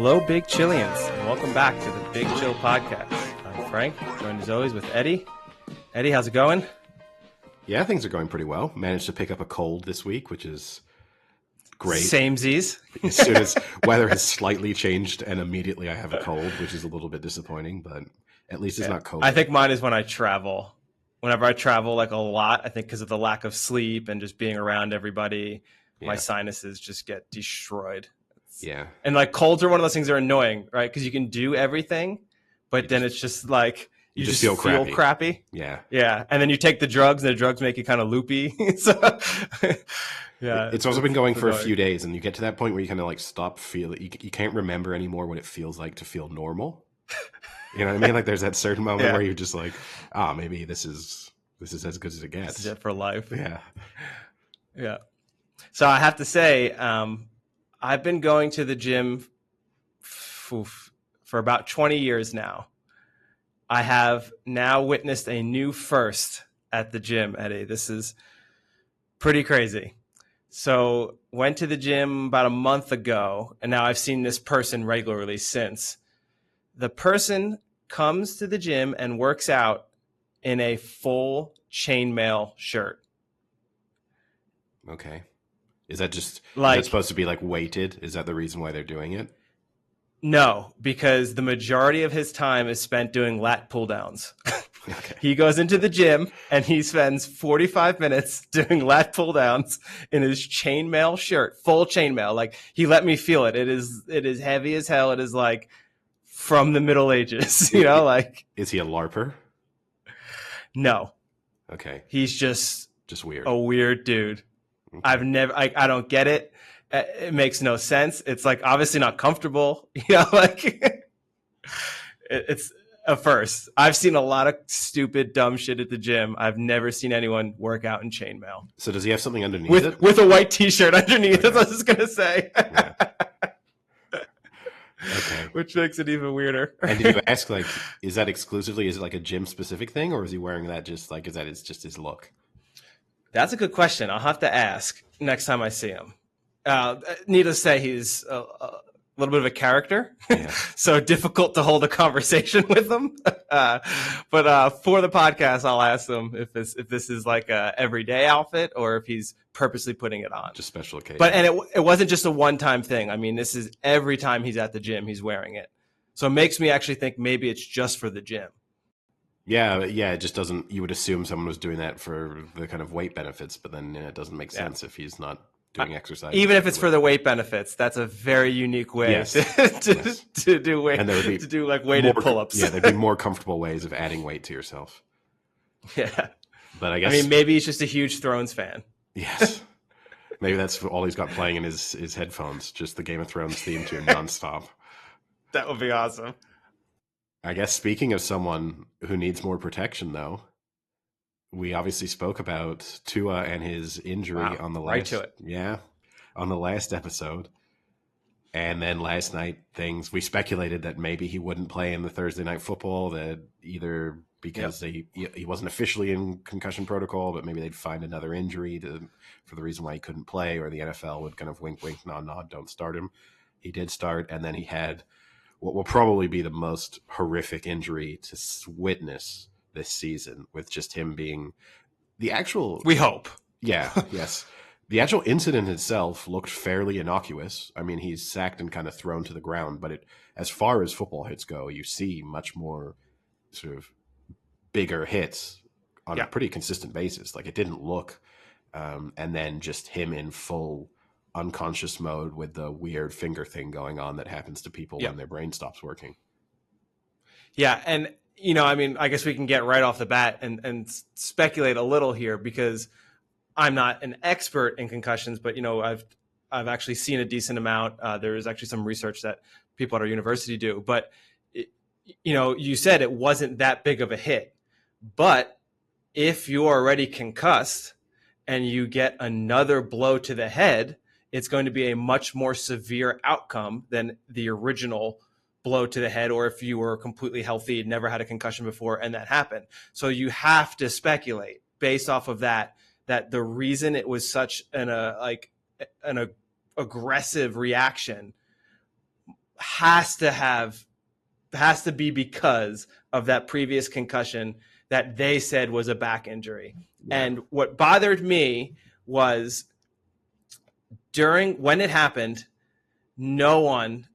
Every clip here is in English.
Hello, Big Chillians, and welcome back to the Big Chill Podcast. I'm Frank, joined as always with Eddie. Eddie, how's it going? Yeah, things are going pretty well. Managed to pick up a cold this week, which is great. Samesies. As soon as weather has slightly changed and immediately I have a cold, which is a little bit disappointing, but at least it's not cold. I think mine is when I travel. Whenever I travel like a lot, I think because of the lack of sleep and just being around everybody, my sinuses just get destroyed. Yeah. And like colds are one of those things that are annoying, right? Because you can do everything, but then it's just like you just feel crappy. Yeah. Yeah. And then you take the drugs and the drugs make you kind of loopy. So yeah. It's also been going for a few days, and you get to that point where you kind of like stop feeling, you can't remember anymore what it feels like to feel normal. You know what I mean? Like there's that certain moment where you're just like, maybe this is as good as it gets. This is it for life. Yeah. Yeah. So I have to say, I've been going to the gym for about 20 years now. I have now witnessed a new first at the gym, Eddie. This is pretty crazy. So went to the gym about a month ago, and now I've seen this person regularly since. The person comes to the gym and works out in a full chainmail shirt. Okay. Is that supposed to be like weighted? Is that the reason why they're doing it? No, because the majority of his time is spent doing lat pull downs. Okay. He goes into the gym and he spends 45 minutes doing lat pull downs in his chainmail shirt, full chainmail. Like he let me feel it. It is heavy as hell. It is like from the Middle Ages, you know, like. Is he a LARPer? No. Okay. He's just weird. A weird dude. Okay. I don't get it. It makes no sense. It's like obviously not comfortable, you know, like it's a first. I've seen a lot of stupid, dumb shit at the gym. I've never seen anyone work out in chainmail. So does he have something underneath it? With a white t-shirt underneath, that's what I was going to say. Yeah. Okay. Which makes it even weirder. And did you ask, like, is it like a gym specific thing, or is he wearing that just his look? That's a good question. I'll have to ask next time I see him. Needless to say, he's a little bit of a character, so difficult to hold a conversation with him. But for the podcast, I'll ask him if this is like a everyday outfit or if he's purposely putting it on. Just special occasion. But it wasn't just a one-time thing. I mean, this is every time he's at the gym, he's wearing it. So it makes me actually think maybe it's just for the gym. Yeah, it just doesn't. You would assume someone was doing that for the kind of weight benefits, but then it doesn't make sense if he's not doing exercise. Even if it's for the weight benefits, that's a very unique way to do weight, and to do like weighted pull-ups. Yeah, there'd be more comfortable ways of adding weight to yourself. Yeah, but I guess maybe he's just a huge Thrones fan. Yes, maybe that's all he's got playing in his headphones, just the Game of Thrones theme tune nonstop. That would be awesome. I guess speaking of someone who needs more protection, though, we obviously spoke about Tua and his injury on the last episode. And then last night we speculated that maybe he wouldn't play in the Thursday night football, that either because he wasn't officially in concussion protocol, but maybe they'd find another injury for the reason why he couldn't play, or the NFL would kind of wink, wink, nod, nod, don't start him. He did start, and then he had what will probably be the most horrific injury to witness this season, with just him being the actual... We hope. Yeah, yes. The actual incident itself looked fairly innocuous. I mean, he's sacked and kind of thrown to the ground, but as far as football hits go, you see much more sort of bigger hits on a pretty consistent basis. Like, it didn't look... and then just him in full unconscious mode with the weird finger thing going on that happens to people when their brain stops working. Yeah, and... You know, I mean, I guess we can get right off the bat and speculate a little here, because I'm not an expert in concussions, but, you know, I've actually seen a decent amount. There is actually some research that people at our university do. But, you know, you said it wasn't that big of a hit. But if you're already concussed and you get another blow to the head, it's going to be a much more severe outcome than the original blow to the head, or if you were completely healthy, never had a concussion before, and that happened. So you have to speculate based off of that the reason it was such an aggressive reaction has to be because of that previous concussion that they said was a back injury. Yeah. And what bothered me was when it happened, no one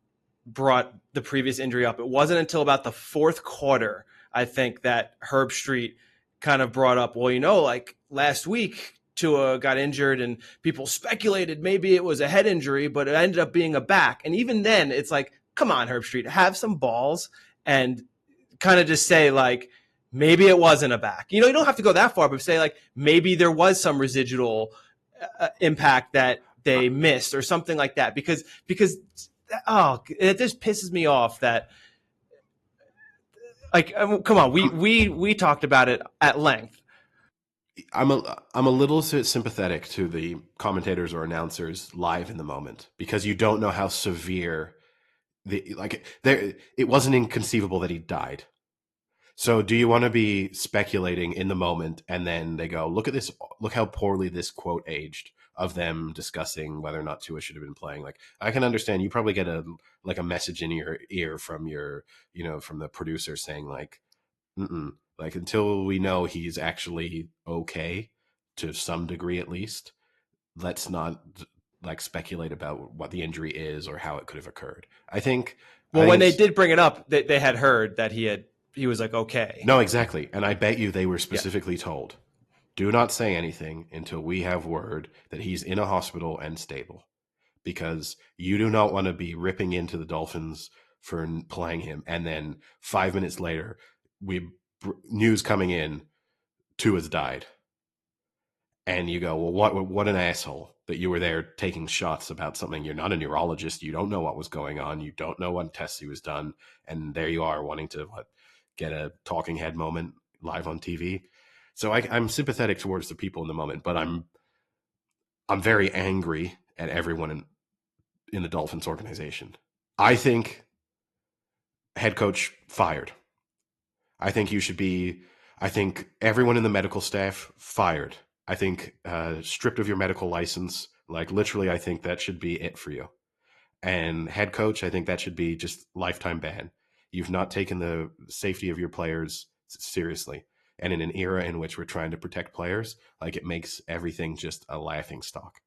brought the previous injury up. It wasn't until about the fourth quarter, I think, that Herb Street kind of brought up, well, like last week, Tua got injured and people speculated maybe it was a head injury, but it ended up being a back. And even then, it's like, come on, Herb Street, have some balls and kind of just say, like, maybe it wasn't a back. You don't have to go that far, but say, like, maybe there was some residual impact that they missed or something like that. Because it just pisses me off that, like, come on, we talked about it at length. I'm a little sympathetic to the commentators or announcers live in the moment, because you don't know how severe it wasn't inconceivable that he died. So do you want to be speculating in the moment and then they go, look at this, look how poorly this quote aged, of them discussing whether or not Tua should have been playing? Like, I can understand you probably get a message in your ear from from the producer saying like, like, until we know he's actually okay to some degree at least, let's not speculate about what the injury is or how it could have occurred. I think. Well, when they did bring it up, they had heard that he was like, okay. No, exactly. And I bet you they were specifically told, do not say anything until we have word that he's in a hospital and stable, because you do not want to be ripping into the Dolphins for playing him. And then 5 minutes later, news coming in, Tua's died. And you go, well, what an asshole that you were there taking shots about something. You're not a neurologist. You don't know what was going on. You don't know what tests he was done. And there you are wanting to get a talking head moment live on TV. So I'm sympathetic towards the people in the moment, but I'm very angry at everyone in the Dolphins organization. I think head coach fired. I think I think everyone in the medical staff fired. I think stripped of your medical license. Like, literally, I think that should be it for you. And head coach, I think that should be just lifetime ban. You've not taken the safety of your players seriously. And in an era in which we're trying to protect players, like, it makes everything just a laughing stock.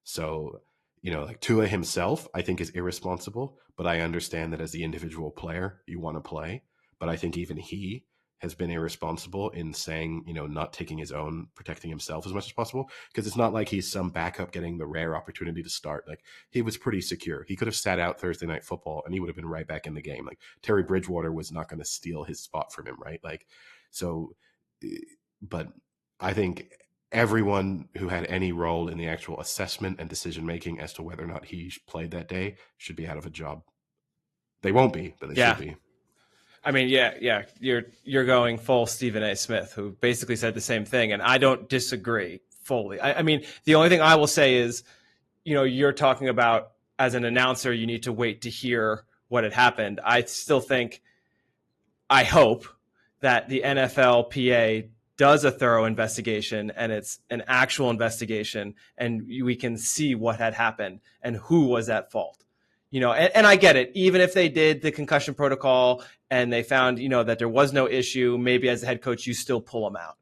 So, like, Tua himself, I think, is irresponsible, but I understand that as the individual player, you want to play. But I think even he has been irresponsible in saying, not taking his own, protecting himself as much as possible, because it's not like he's some backup getting the rare opportunity to start. Like, he was pretty secure. He could have sat out Thursday Night Football and he would have been right back in the game. Like, Terry Bridgewater was not going to steal his spot from him, right? Like, so, but I think everyone who had any role in the actual assessment and decision-making as to whether or not he played that day should be out of a job. They won't be, but they should be. I mean, yeah, you're going full Stephen A. Smith, who basically said the same thing, and I don't disagree fully. I mean, the only thing I will say is, you're talking about, as an announcer, you need to wait to hear what had happened. I still think, I hope that the NFLPA does a thorough investigation, and it's an actual investigation, and we can see what had happened and who was at fault. And I get it. Even if they did the concussion protocol and they found, that there was no issue, maybe as a head coach, you still pull them out.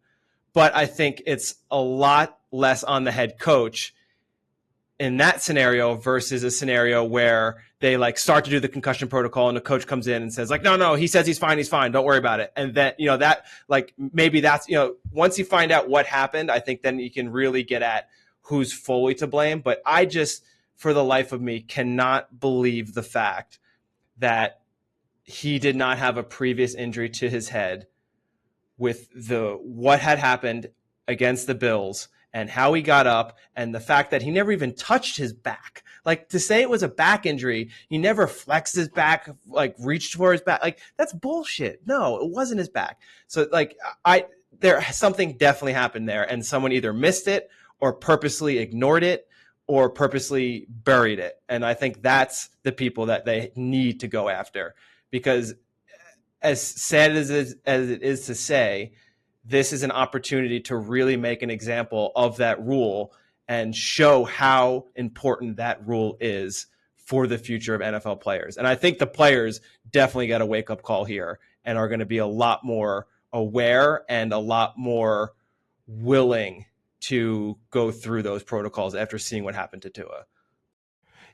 But I think it's a lot less on the head coach in that scenario versus a scenario where they start to do the concussion protocol and the coach comes in and says no, he says he's fine. Don't worry about it. And that, that maybe that's, once you find out what happened, I think then you can really get at who's fully to blame. But I just, for the life of me, cannot believe the fact that he did not have a previous injury to his head with what had happened against the Bills and how he got up, and the fact that he never even touched his back. Like, to say it was a back injury, he never flexed his back, reached for his back. That's bullshit. No, it wasn't his back. So something definitely happened there, and someone either missed it or purposely ignored it or purposely buried it. And I think that's the people that they need to go after, because as sad as it is to say, this is an opportunity to really make an example of that rule and show how important that rule is for the future of NFL players. And I think the players definitely got a wake-up call here and are going to be a lot more aware and a lot more willing to go through those protocols after seeing what happened to Tua.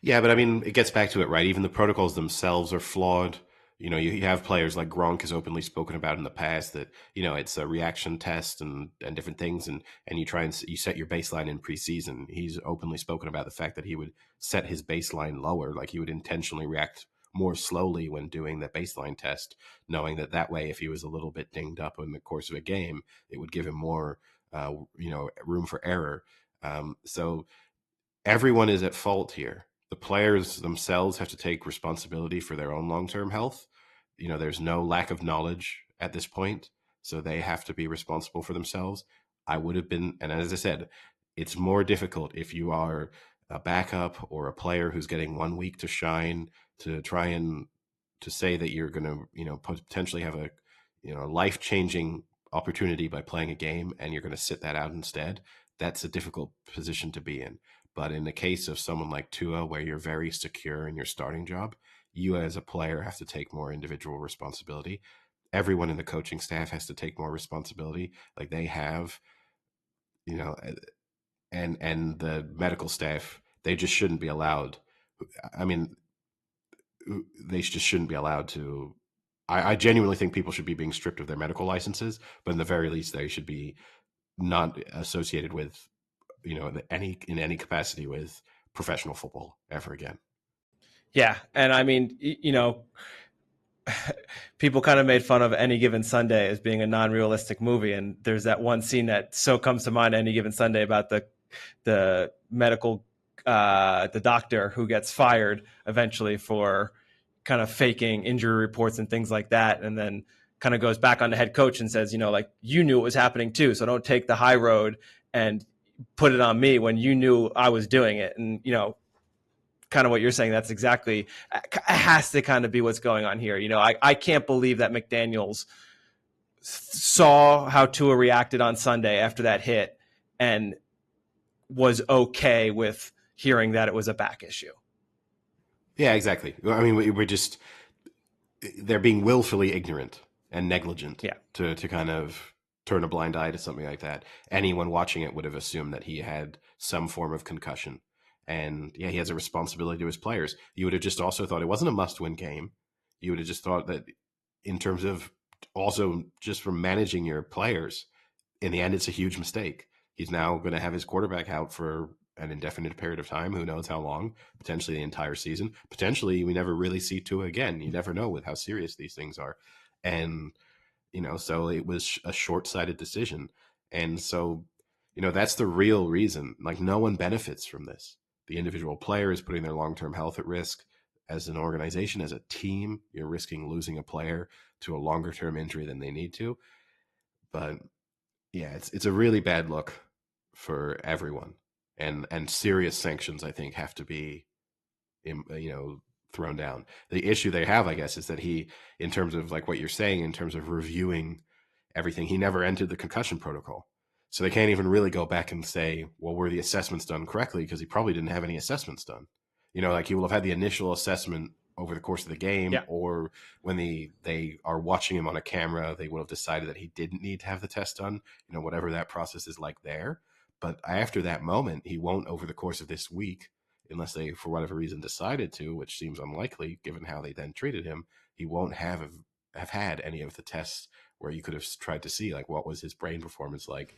Yeah, but I mean, it gets back to it, right? Even the protocols themselves are flawed. You have players like Gronk has openly spoken about in the past that, it's a reaction test and different things. And you try and you set your baseline in preseason. He's openly spoken about the fact that he would set his baseline lower, like he would intentionally react more slowly when doing the baseline test, knowing that way, if he was a little bit dinged up in the course of a game, it would give him more, room for error. So everyone is at fault here. The players themselves have to take responsibility for their own long-term health. There's no lack of knowledge at this point, so they have to be responsible for themselves. I would have been, and as I said, it's more difficult if you are a backup or a player who's getting 1 week to shine, to try and to say that you're going to, potentially have a, life-changing opportunity by playing a game and you're going to sit that out instead. That's a difficult position to be in. But in the case of someone like Tua, where you're very secure in your starting job, you as a player have to take more individual responsibility. Everyone in the coaching staff has to take more responsibility. Like they have, and the medical staff, they just shouldn't be allowed. I mean, they just shouldn't be allowed to. I genuinely think people should be being stripped of their medical licenses, but in the very least, they should be not associated with, in any capacity with professional football ever again. Yeah. And I mean, people kind of made fun of Any Given Sunday as being a non-realistic movie. And there's that one scene that so comes to mind, Any Given Sunday, about the medical, the doctor who gets fired eventually for kind of faking injury reports and things like that. And then kind of goes back on the head coach and says, you knew it was happening too. So don't take the high road and put it on me when you knew I was doing it. And, kind of what you're saying, that's exactly, has to kind of be what's going on here. I can't believe that McDaniels saw how Tua reacted on Sunday after that hit and was okay with hearing that it was a back issue. Yeah, exactly. I mean, they're being willfully ignorant and negligent to kind of turn a blind eye to something like that. Anyone watching it would have assumed that he had some form of concussion. And yeah, he has a responsibility to his players. You would have just also thought it wasn't a must-win game. You would have just thought that in terms of also just from managing your players, in the end, it's a huge mistake. He's now going to have his quarterback out for an indefinite period of time. Who knows how long? Potentially the entire season. Potentially we never really see Tua again. You never know with how serious these things are. And, so it was a short-sighted decision. And so, that's the real reason. Like, no one benefits from this. The individual player is putting their long-term health at risk. As an organization, as a team, you're risking losing a player to a longer-term injury than they need to. But yeah, it's a really bad look for everyone, and serious sanctions, I think, have to be, thrown down. The issue they have, I guess, is that he, in terms of like what you're saying, in terms of reviewing everything, he never entered the concussion protocol. So they can't even really go back and say, well, were the assessments done correctly? Because he probably didn't have any assessments done. Like he will have had the initial assessment over the course of the game, or when they are watching him on a camera, they will have decided that he didn't need to have the test done, whatever that process is like there. But after that moment, he won't, over the course of this week, unless they, for whatever reason, decided to, which seems unlikely given how they then treated him, he won't have had any of the tests where you could have tried to see, like, what was his brain performance like.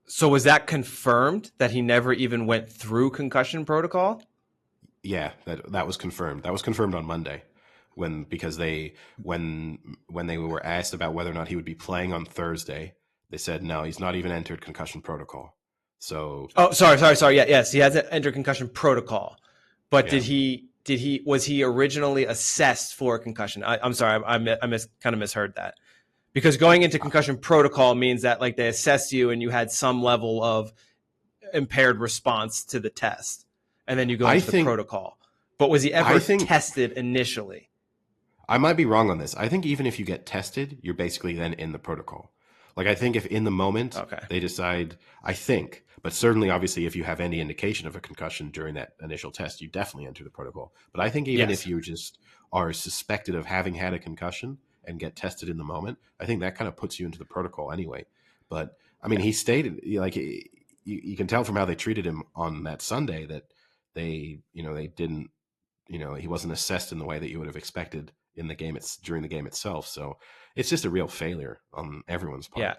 So was that confirmed that he never even went through concussion protocol? Yeah, that was confirmed. That was confirmed on Monday, because they when they were asked about whether or not he would be playing on Thursday, they said no, he's not even entered concussion protocol. So sorry. Yeah, yes, he hasn't entered concussion protocol, but was he originally assessed for a concussion? I'm sorry, I kind of misheard that. Because going into concussion protocol means that like they assess you and you had some level of impaired response to the test, and then you go into the protocol. But was he ever tested initially? I might be wrong on this. I think even if you get tested, you're basically then in the protocol. Like I think if in the moment they decide, I think, But certainly, obviously, if you have any indication of a concussion during that initial test, you definitely enter the protocol. But I think even if you just are suspected of having had a concussion and get tested in the moment, I think that kind of puts you into the protocol anyway. But I mean, he stated, like, you can tell from how they treated him on that Sunday that they didn't, he wasn't assessed in the way that you would have expected in the game. It's during the game itself. So it's just a real failure on everyone's part. Yeah.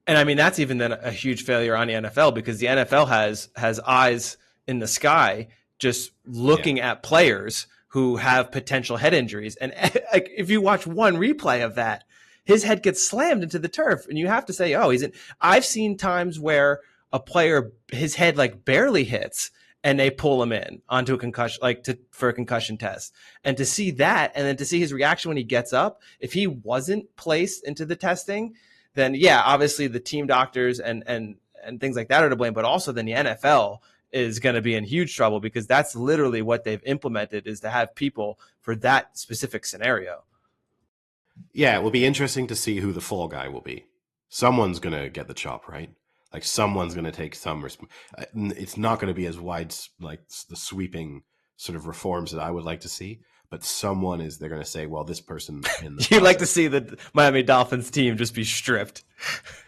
And I mean, that's even then a huge failure on the NFL, because the NFL has eyes in the sky just looking at players who have potential head injuries. And like, if you watch one replay of that, his head gets slammed into the turf, and you have to say, oh, I've seen times where a player, his head like barely hits, and they pull him in onto a concussion, for a concussion test. And to see that, and then to see his reaction when he gets up, if he wasn't placed into the testing, then yeah, obviously the team doctors and things like that are to blame, but also then the NFL is going to be in huge trouble, because that's literally what they've implemented, is to have people for that specific scenario. Yeah, it will be interesting to see who the fall guy will be. Someone's going to get the chop, right? Like, someone's going to take some. It's not going to be as wide, like the sweeping sort of reforms that I would like to see, but someone is. They're going to say, well, this person in the You'd like to see the Miami Dolphins team just be stripped,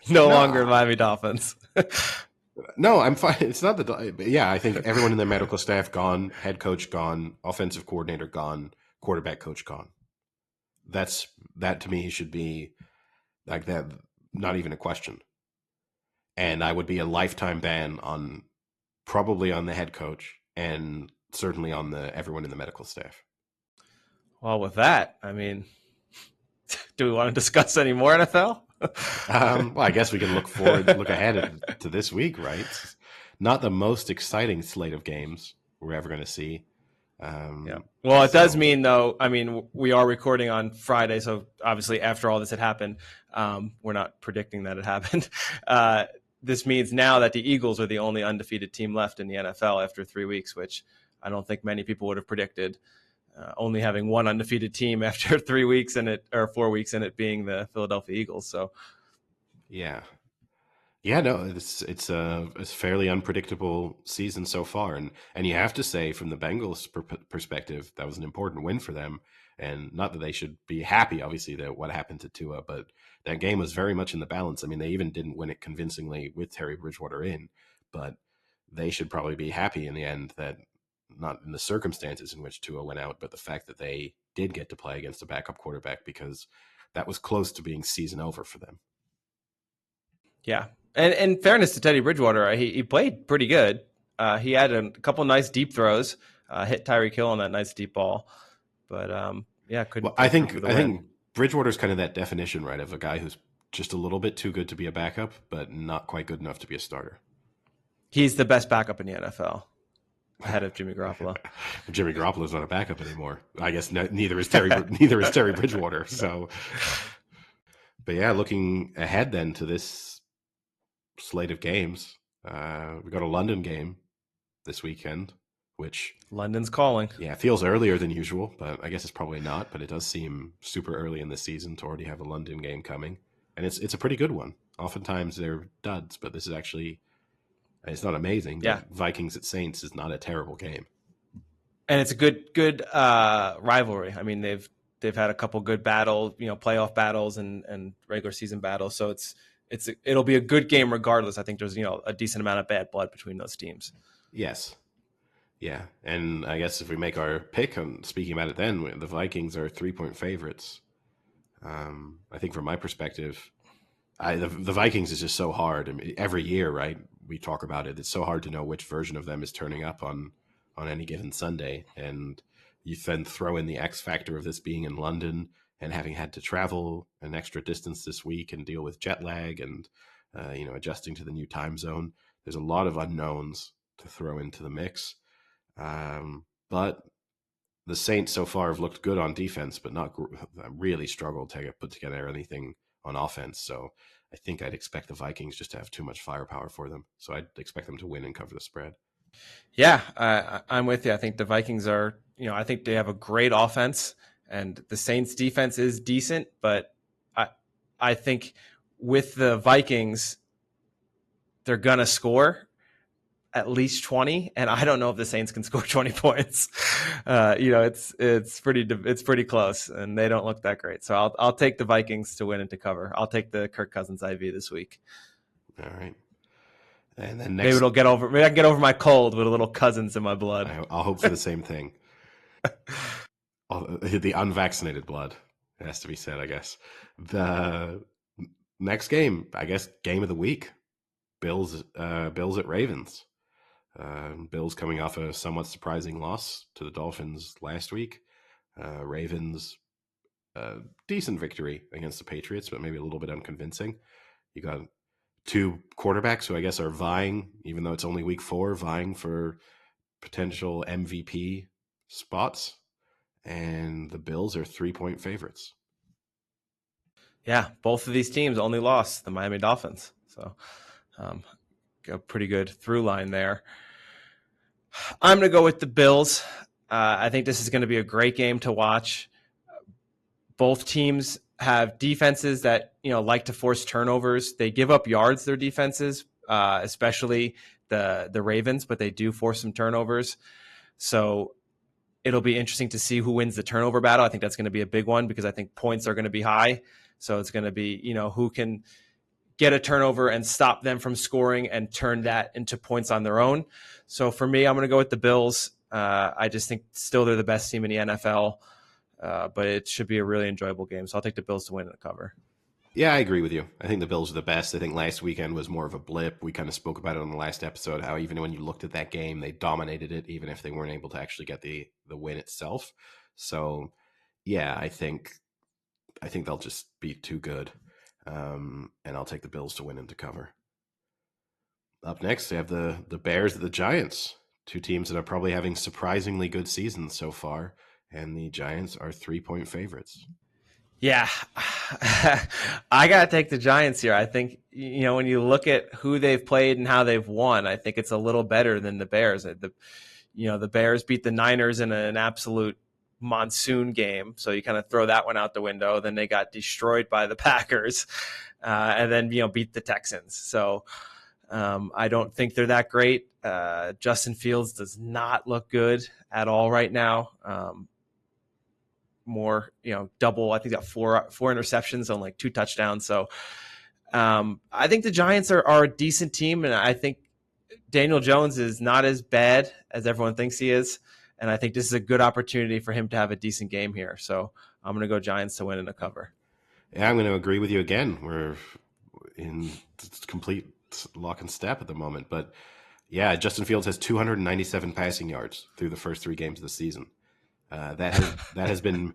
no longer Miami Dolphins. No, I'm fine. It's not yeah, I think everyone in the medical staff gone, head coach gone, offensive coordinator gone, quarterback coach gone. That to me should be like that, not even a question. And I would be a lifetime ban on, probably on the head coach, and certainly on everyone in the medical staff. Well, with that, I mean, do we want to discuss any more NFL? Well, I guess we can look ahead to this week, right? Not the most exciting slate of games we're ever going to see. Yeah. Well, it does mean, though, I mean, we are recording on Friday, so obviously after all this had happened, we're not predicting that it happened. This means now that the Eagles are the only undefeated team left in the NFL after 3 weeks, which I don't think many people would have predicted. Only having one undefeated team after 3 weeks or 4 weeks in it being the Philadelphia Eagles. So, yeah, no, it's a fairly unpredictable season so far, and you have to say, from the Bengals' perspective, that was an important win for them, and not that they should be happy, obviously, that what happened to Tua, but that game was very much in the balance. I mean, they even didn't win it convincingly with Terry Bridgewater in, but they should probably be happy in the end, that not in the circumstances in which Tua went out, but the fact that they did get to play against a backup quarterback, because that was close to being season over for them. Yeah. And in fairness to Teddy Bridgewater, he played pretty good. He had a couple nice deep throws, hit Tyreek Hill on that nice deep ball. But yeah, couldn't. Well, I think Bridgewater's kind of that definition, right, of a guy who's just a little bit too good to be a backup, but not quite good enough to be a starter. He's the best backup in the NFL, ahead of Jimmy Garoppolo. Jimmy Garoppolo's not a backup anymore. I guess neither is Terry Bridgewater. So, but yeah, looking ahead then to this slate of games, we got a London game this weekend, which London's calling. Yeah, it feels earlier than usual, but I guess it's probably not. But it does seem super early in the season to already have a London game coming, and it's a pretty good one. Oftentimes they're duds, but this is actually, it's not amazing. Yeah, Vikings at Saints is not a terrible game, and it's a good rivalry. I mean, they've had a couple good playoff battles and regular season battles, so it'll be a good game regardless. I think there's a decent amount of bad blood between those teams. Yes. Yeah, and I guess if we make our pick on speaking about it, then the Vikings are 3-point favorites. I think from my perspective, the Vikings is just so hard. I mean, every year, right? We talk about it. It's so hard to know which version of them is turning up on any given Sunday, and you then throw in the X factor of this being in London and having had to travel an extra distance this week and deal with jet lag and adjusting to the new time zone. There's a lot of unknowns to throw into the mix. But the Saints so far have looked good on defense, but not really struggled to put together anything on offense. So I think I'd expect the Vikings just to have too much firepower for them. So I'd expect them to win and cover the spread. Yeah, I'm with you. I think the Vikings are, I think they have a great offense, and the Saints defense is decent, but I think with the Vikings, they're going to score. at least 20, and I don't know if the Saints can score 20 points. It's pretty close, and they don't look that great. So I'll take the Vikings to win and to cover. I'll take the Kirk Cousins IV this week. All right. And then maybe I can get over my cold with a little Cousins in my blood. I'll hope for the same thing. The unvaccinated blood, it has to be said, I guess. The next game, I guess, game of the week, Bills at Ravens. Bills coming off a somewhat surprising loss to the Dolphins last week. Ravens, decent victory against the Patriots, but maybe a little bit unconvincing. You got two quarterbacks who I guess are vying, even though it's only week 4, vying for potential MVP spots. And the Bills are 3-point favorites. Yeah, both of these teams only lost the Miami Dolphins. So a pretty good through line there. I'm going to go with the Bills. I think this is going to be a great game to watch. Both teams have defenses that like to force turnovers. They give up yards, their defenses, especially the Ravens, but they do force some turnovers. So it'll be interesting to see who wins the turnover battle. I think that's going to be a big one because I think points are going to be high. So it's going to be, who can get a turnover and stop them from scoring and turn that into points on their own. So for me, I'm going to go with the Bills. I just think still they're the best team in the NFL, but it should be a really enjoyable game. So I'll take the Bills to win and cover. Yeah, I agree with you. I think the Bills are the best. I think last weekend was more of a blip. We kind of spoke about it on the last episode, how even when you looked at that game, they dominated it, even if they weren't able to actually get the win itself. So, yeah, I think they'll just be too good. And I'll take the Bills to win and to cover. Up next, they have the Bears at the Giants, two teams that are probably having surprisingly good seasons so far, and the Giants are 3-point favorites. Yeah, I got to take the Giants here. I think, when you look at who they've played and how they've won, I think it's a little better than the Bears. The Bears beat the Niners in an absolute monsoon game. So you kind of throw that one out the window. Then they got destroyed by the Packers and then, beat the Texans. So I don't think they're that great. Justin Fields does not look good at all right now. More, double. I think got four interceptions on like 2 touchdowns. So I think the Giants are a decent team, and I think Daniel Jones is not as bad as everyone thinks he is. And I think this is a good opportunity for him to have a decent game here. So I'm going to go Giants to win in a cover. Yeah, I'm going to agree with you again. We're in complete lock and step at the moment. But yeah, Justin Fields has 297 passing yards through the first 3 games of the season. That has been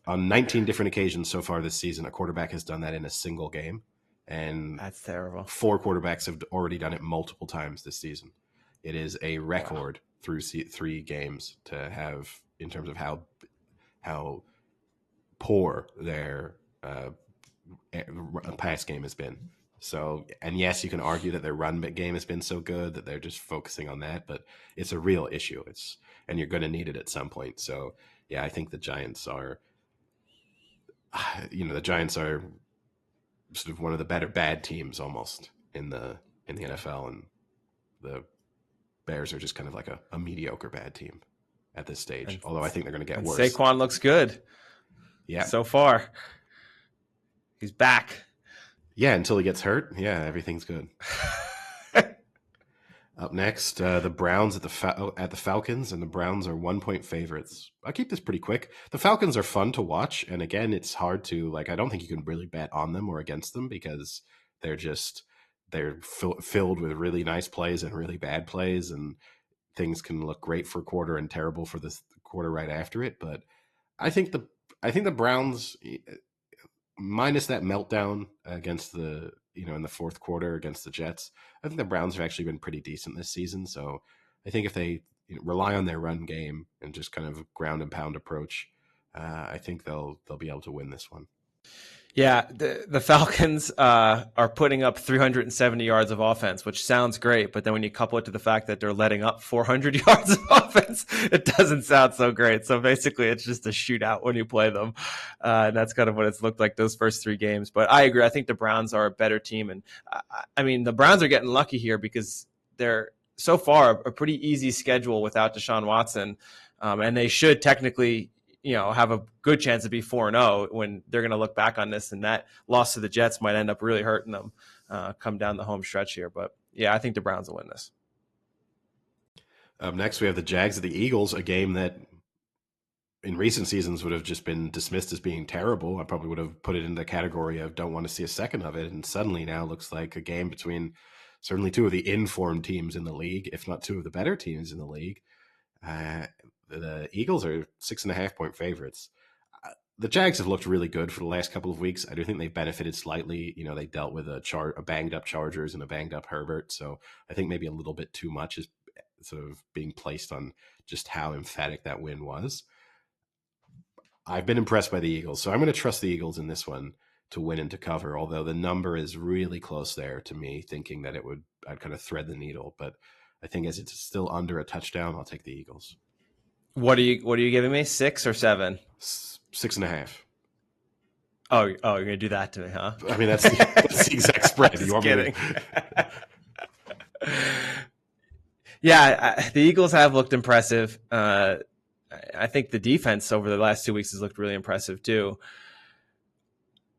on 19 different occasions so far this season. A quarterback has done that in a single game, and that's terrible. 4 quarterbacks have already done it multiple times this season. It is a record through 3 games to have in terms of how poor their pass game has been. So, and yes, you can argue that their run game has been so good that they're just focusing on that, but it's a real issue. And you're going to need it at some point. So, yeah, I think the Giants are, sort of one of the better bad teams almost in the NFL, and the Bears are just kind of like a mediocre bad team at this stage. Although I think they're going to get worse. Saquon looks good. Yeah, so far he's back. Yeah, until he gets hurt. Yeah, everything's good. Up next, the Browns at the Falcons, and the Browns are 1-point favorites. I'll keep this pretty quick. The Falcons are fun to watch, and again, it's hard to I don't think you can really bet on them or against them because they're filled with really nice plays and really bad plays, and things can look great for a quarter and terrible for the quarter right after it. But I think the Browns, minus that meltdown against in the fourth quarter against the Jets, I think the Browns have actually been pretty decent this season. So I think if they rely on their run game and just kind of ground and pound approach, I think they'll be able to win this one. Yeah, the Falcons are putting up 370 yards of offense, which sounds great. But then when you couple it to the fact that they're letting up 400 yards of offense, it doesn't sound so great. So basically, it's just a shootout when you play them. And that's kind of what it's looked like those first 3 games. But I agree. I think the Browns are a better team. And I mean, the Browns are getting lucky here because they're so far a pretty easy schedule without Deshaun Watson, and they should technically, have a good chance to be 4-0 when they're going to look back on this, and that loss to the Jets might end up really hurting them come down the home stretch here. But yeah, I think the Browns will win this. Up next, we have the Jags at the Eagles, a game that in recent seasons would have just been dismissed as being terrible. I probably would have put it in the category of don't want to see a second of it. And suddenly now looks like a game between certainly two of the informed teams in the league, if not two of the better teams in the league. The Eagles are 6.5-point favorites. The Jags have looked really good for the last couple of weeks. I do think they've benefited slightly. They dealt with a banged up Chargers and a banged up Herbert. So I think maybe a little bit too much is sort of being placed on just how emphatic that win was. I've been impressed by the Eagles, so I'm going to trust the Eagles in this one to win and to cover, although the number is really close there to me, thinking that I'd kind of thread the needle. But I think as it's still under a touchdown, I'll take the Eagles. What are you giving me? 6 or 7? 6.5. Oh, you're going to do that to me, huh? I mean, that's the exact spread. You want kidding. Me to... Yeah, the Eagles have looked impressive. I think the defense over the last 2 weeks has looked really impressive too.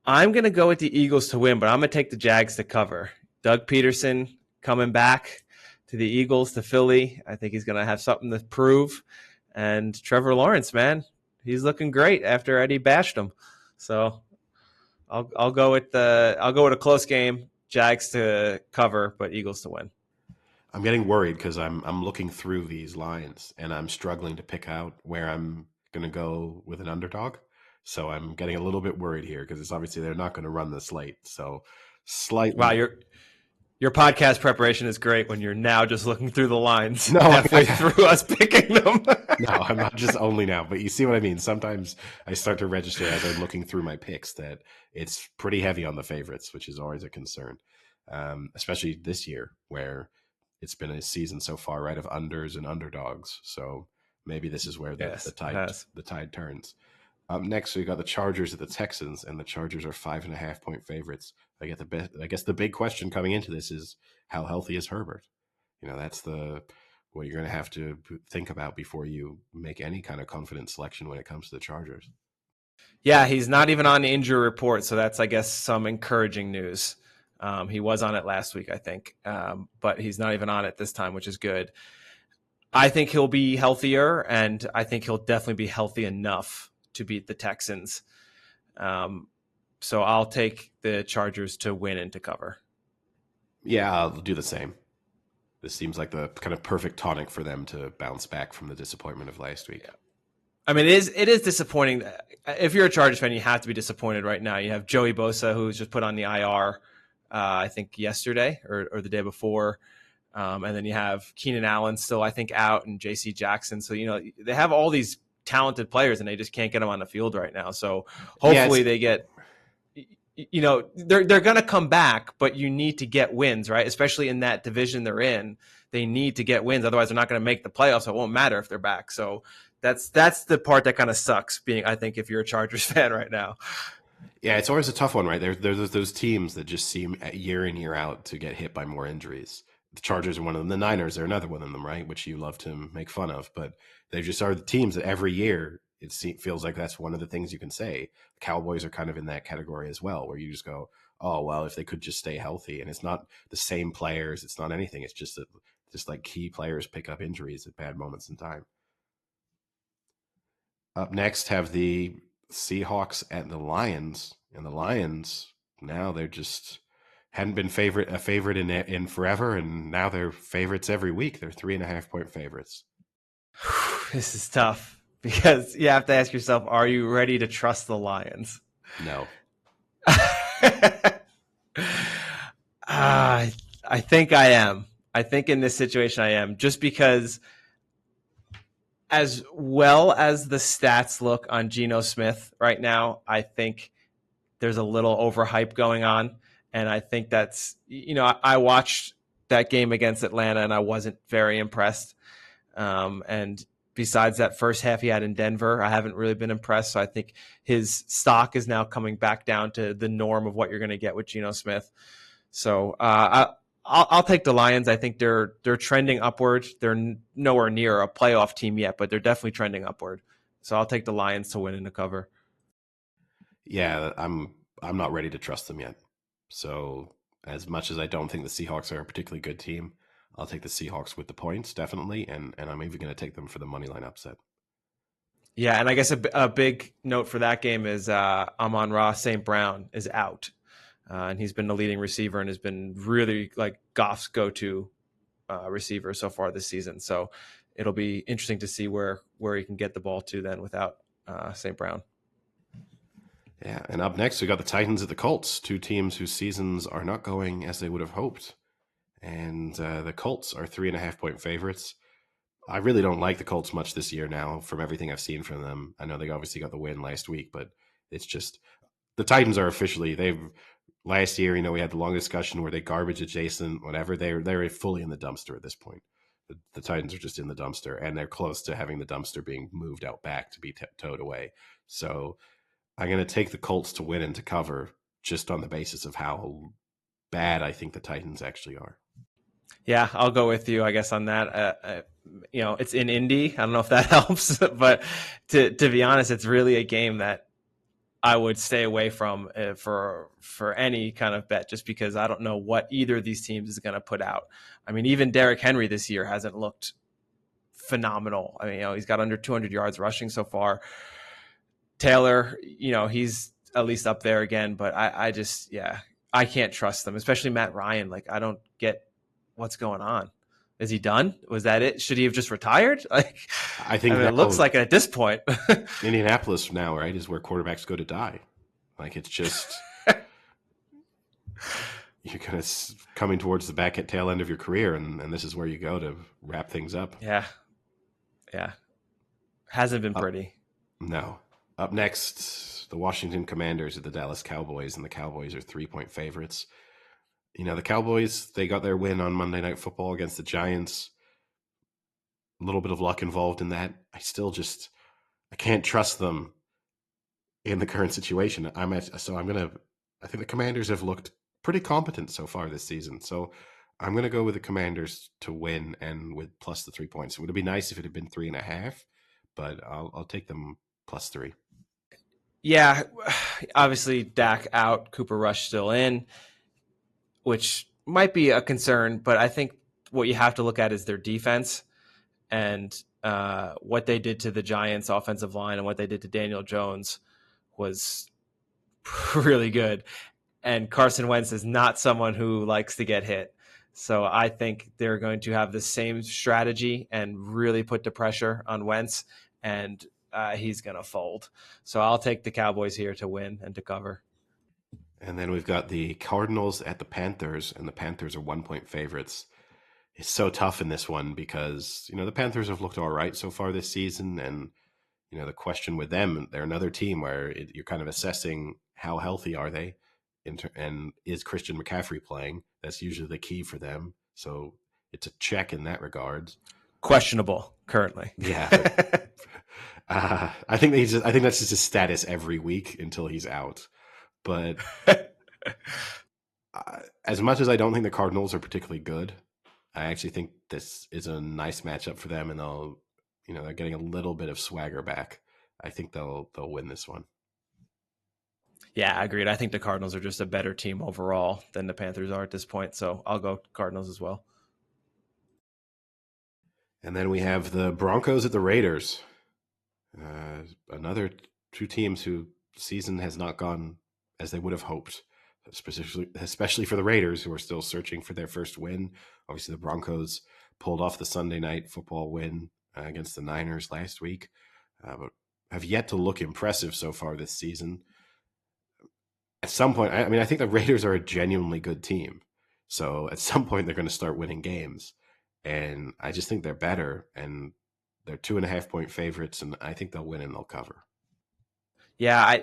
I'm going to go with the Eagles to win, but I'm going to take the Jags to cover. Doug Peterson coming back to the Eagles, to Philly. I think he's going to have something to prove. And Trevor Lawrence, man, he's looking great after Eddie bashed him. So I'll go with a close game. Jags to cover, but Eagles to win. I'm getting worried because I'm looking through these lines and I'm struggling to pick out where I'm going to go with an underdog. So I'm getting a little bit worried here because it's obviously they're not going to run this late. So slightly. Wow, your podcast preparation is great when you're now just looking through the lines. No, halfway through us picking them. No, I'm not just only now, but you see what I mean. Sometimes I start to register as I'm looking through my picks that it's pretty heavy on the favorites, which is always a concern, especially this year where it's been a season so far, right, of unders and underdogs. So maybe this is where the tide turns. Up next, we got the Chargers at the Texans, and the Chargers are 5.5-point favorites. I guess the big question coming into this is how healthy is Herbert? That's what you're going to have to think about before you make any kind of confident selection when it comes to the Chargers. Yeah, he's not even on the injury report, so that's, I guess, some encouraging news. He was on it last week, I think, but he's not even on it this time, which is good. I think he'll be healthier, and I think he'll definitely be healthy enough to beat the Texans. So I'll take the Chargers to win and to cover. Yeah, I'll do the same. This seems like the kind of perfect tonic for them to bounce back from the disappointment of last week. Yeah. I mean, it is disappointing. If you're a Chargers fan, you have to be disappointed right now. You have Joey Bosa, who's just put on the IR, I think yesterday or the day before. And then you have Keenan Allen still, I think, out, and JC Jackson. So, they have all these talented players and they just can't get them on the field right now. So hopefully they get, they're going to come back, but you need to get wins, right? Especially in that division they're in, they need to get wins. Otherwise they're not going to make the playoffs. So it won't matter if they're back. So that's the part that kind of sucks I think, if you're a Chargers fan right now. Yeah, it's always a tough one, right? There's those teams that just seem year in, year out to get hit by more injuries. The Chargers are one of them. The Niners are another one of them, right? Which you love to make fun of. But they just are the teams that every year it feels like that's one of the things you can say. The Cowboys are kind of in that category as well, where you just go, oh, well, if they could just stay healthy. And it's not the same players. It's not anything. It's just like key players pick up injuries at bad moments in time. Up next have the Seahawks at the Lions. And the Lions, now they're just hadn't been a favorite in forever, and now they're favorites every week. They're 3.5-point favorites. This is tough because you have to ask yourself, are you ready to trust the Lions? No. I think I am. I think in this situation I am, just because as well as the stats look on Geno Smith right now, I think there's a little overhype going on. And I think that's, I watched that game against Atlanta and I wasn't very impressed. And besides that first half he had in Denver, I haven't really been impressed. So I think his stock is now coming back down to the norm of what you're going to get with Geno Smith. So I'll take the Lions. I think they're trending upward. They're nowhere near a playoff team yet, but they're definitely trending upward. So I'll take the Lions to win and to cover. Yeah, I'm not ready to trust them yet. So as much as I don't think the Seahawks are a particularly good team, I'll take the Seahawks with the points, definitely, and I'm even going to take them for the money line upset. Yeah, and I guess a big note for that game is Amon-Ra St. Brown is out. And he's been the leading receiver and has been really like Goff's go-to receiver so far this season. So it'll be interesting to see where he can get the ball to then without St. Brown. Yeah, and up next we got the Titans at the Colts, two teams whose seasons are not going as they would have hoped. And the Colts are 3.5-point favorites. I really don't like the Colts much this year now from everything I've seen from them. I know they obviously got the win last week, but it's just the Titans are officially last year, we had the long discussion where they garbage adjacent, whatever. They're fully in the dumpster at this point. The Titans are just in the dumpster, and they're close to having the dumpster being moved out back to be towed away. So I'm going to take the Colts to win and to cover just on the basis of how bad I think the Titans actually are. Yeah, I'll go with you, I guess, on that. It's in Indy. I don't know if that helps, but to be honest, it's really a game that I would stay away from for any kind of bet, just because I don't know what either of these teams is going to put out. I mean, even Derrick Henry this year hasn't looked phenomenal. I mean, he's got under 200 yards rushing so far. Taylor, he's at least up there again, but I can't trust them, especially Matt Ryan. Like, I don't get what's going on. Is he done? Was that it? Should he have just retired? I think it looks like it at this point. Indianapolis now, right, is where quarterbacks go to die. Like, it's just you're kind of coming towards the tail end of your career, and this is where you go to wrap things up. Yeah. Hasn't been pretty. No. Up next, the Washington Commanders at the Dallas Cowboys, and the Cowboys are 3-point favorites. The Cowboys, they got their win on Monday Night Football against the Giants. A little bit of luck involved in that. I can't trust them in the current situation. I think the Commanders have looked pretty competent so far this season. So I'm going to go with the Commanders to win and with plus the 3 points. It would be nice if it had been 3.5, but I'll take them plus 3. Yeah, obviously Dak out, Cooper Rush still in, which might be a concern, but I think what you have to look at is their defense and what they did to the Giants' offensive line and what they did to Daniel Jones was really good. And Carson Wentz is not someone who likes to get hit. So I think they're going to have the same strategy and really put the pressure on Wentz, and he's going to fold. So I'll take the Cowboys here to win and to cover. And then we've got the Cardinals at the Panthers, and the Panthers are 1-point favorites. It's so tough in this one because, the Panthers have looked all right so far this season. And, the question with them, they're another team where you're kind of assessing how healthy are they and is Christian McCaffrey playing? That's usually the key for them. So it's a check in that regard. Questionable currently. Yeah. I think that's just his status every week until he's out. But as much as I don't think the Cardinals are particularly good, I actually think this is a nice matchup for them, and they're getting a little bit of swagger back. I think they'll win this one. Yeah, agreed. I think the Cardinals are just a better team overall than the Panthers are at this point, so I'll go Cardinals as well. And then we have the Broncos at the Raiders. Another two teams whose season has not gone as they would have hoped, especially for the Raiders, who are still searching for their first win. Obviously, the Broncos pulled off the Sunday Night Football win against the Niners last week, but have yet to look impressive so far this season. At some point, I think the Raiders are a genuinely good team. So at some point, they're going to start winning games. And I just think they're better. And they're 2.5-point favorites. And I think they'll win and they'll cover. Yeah,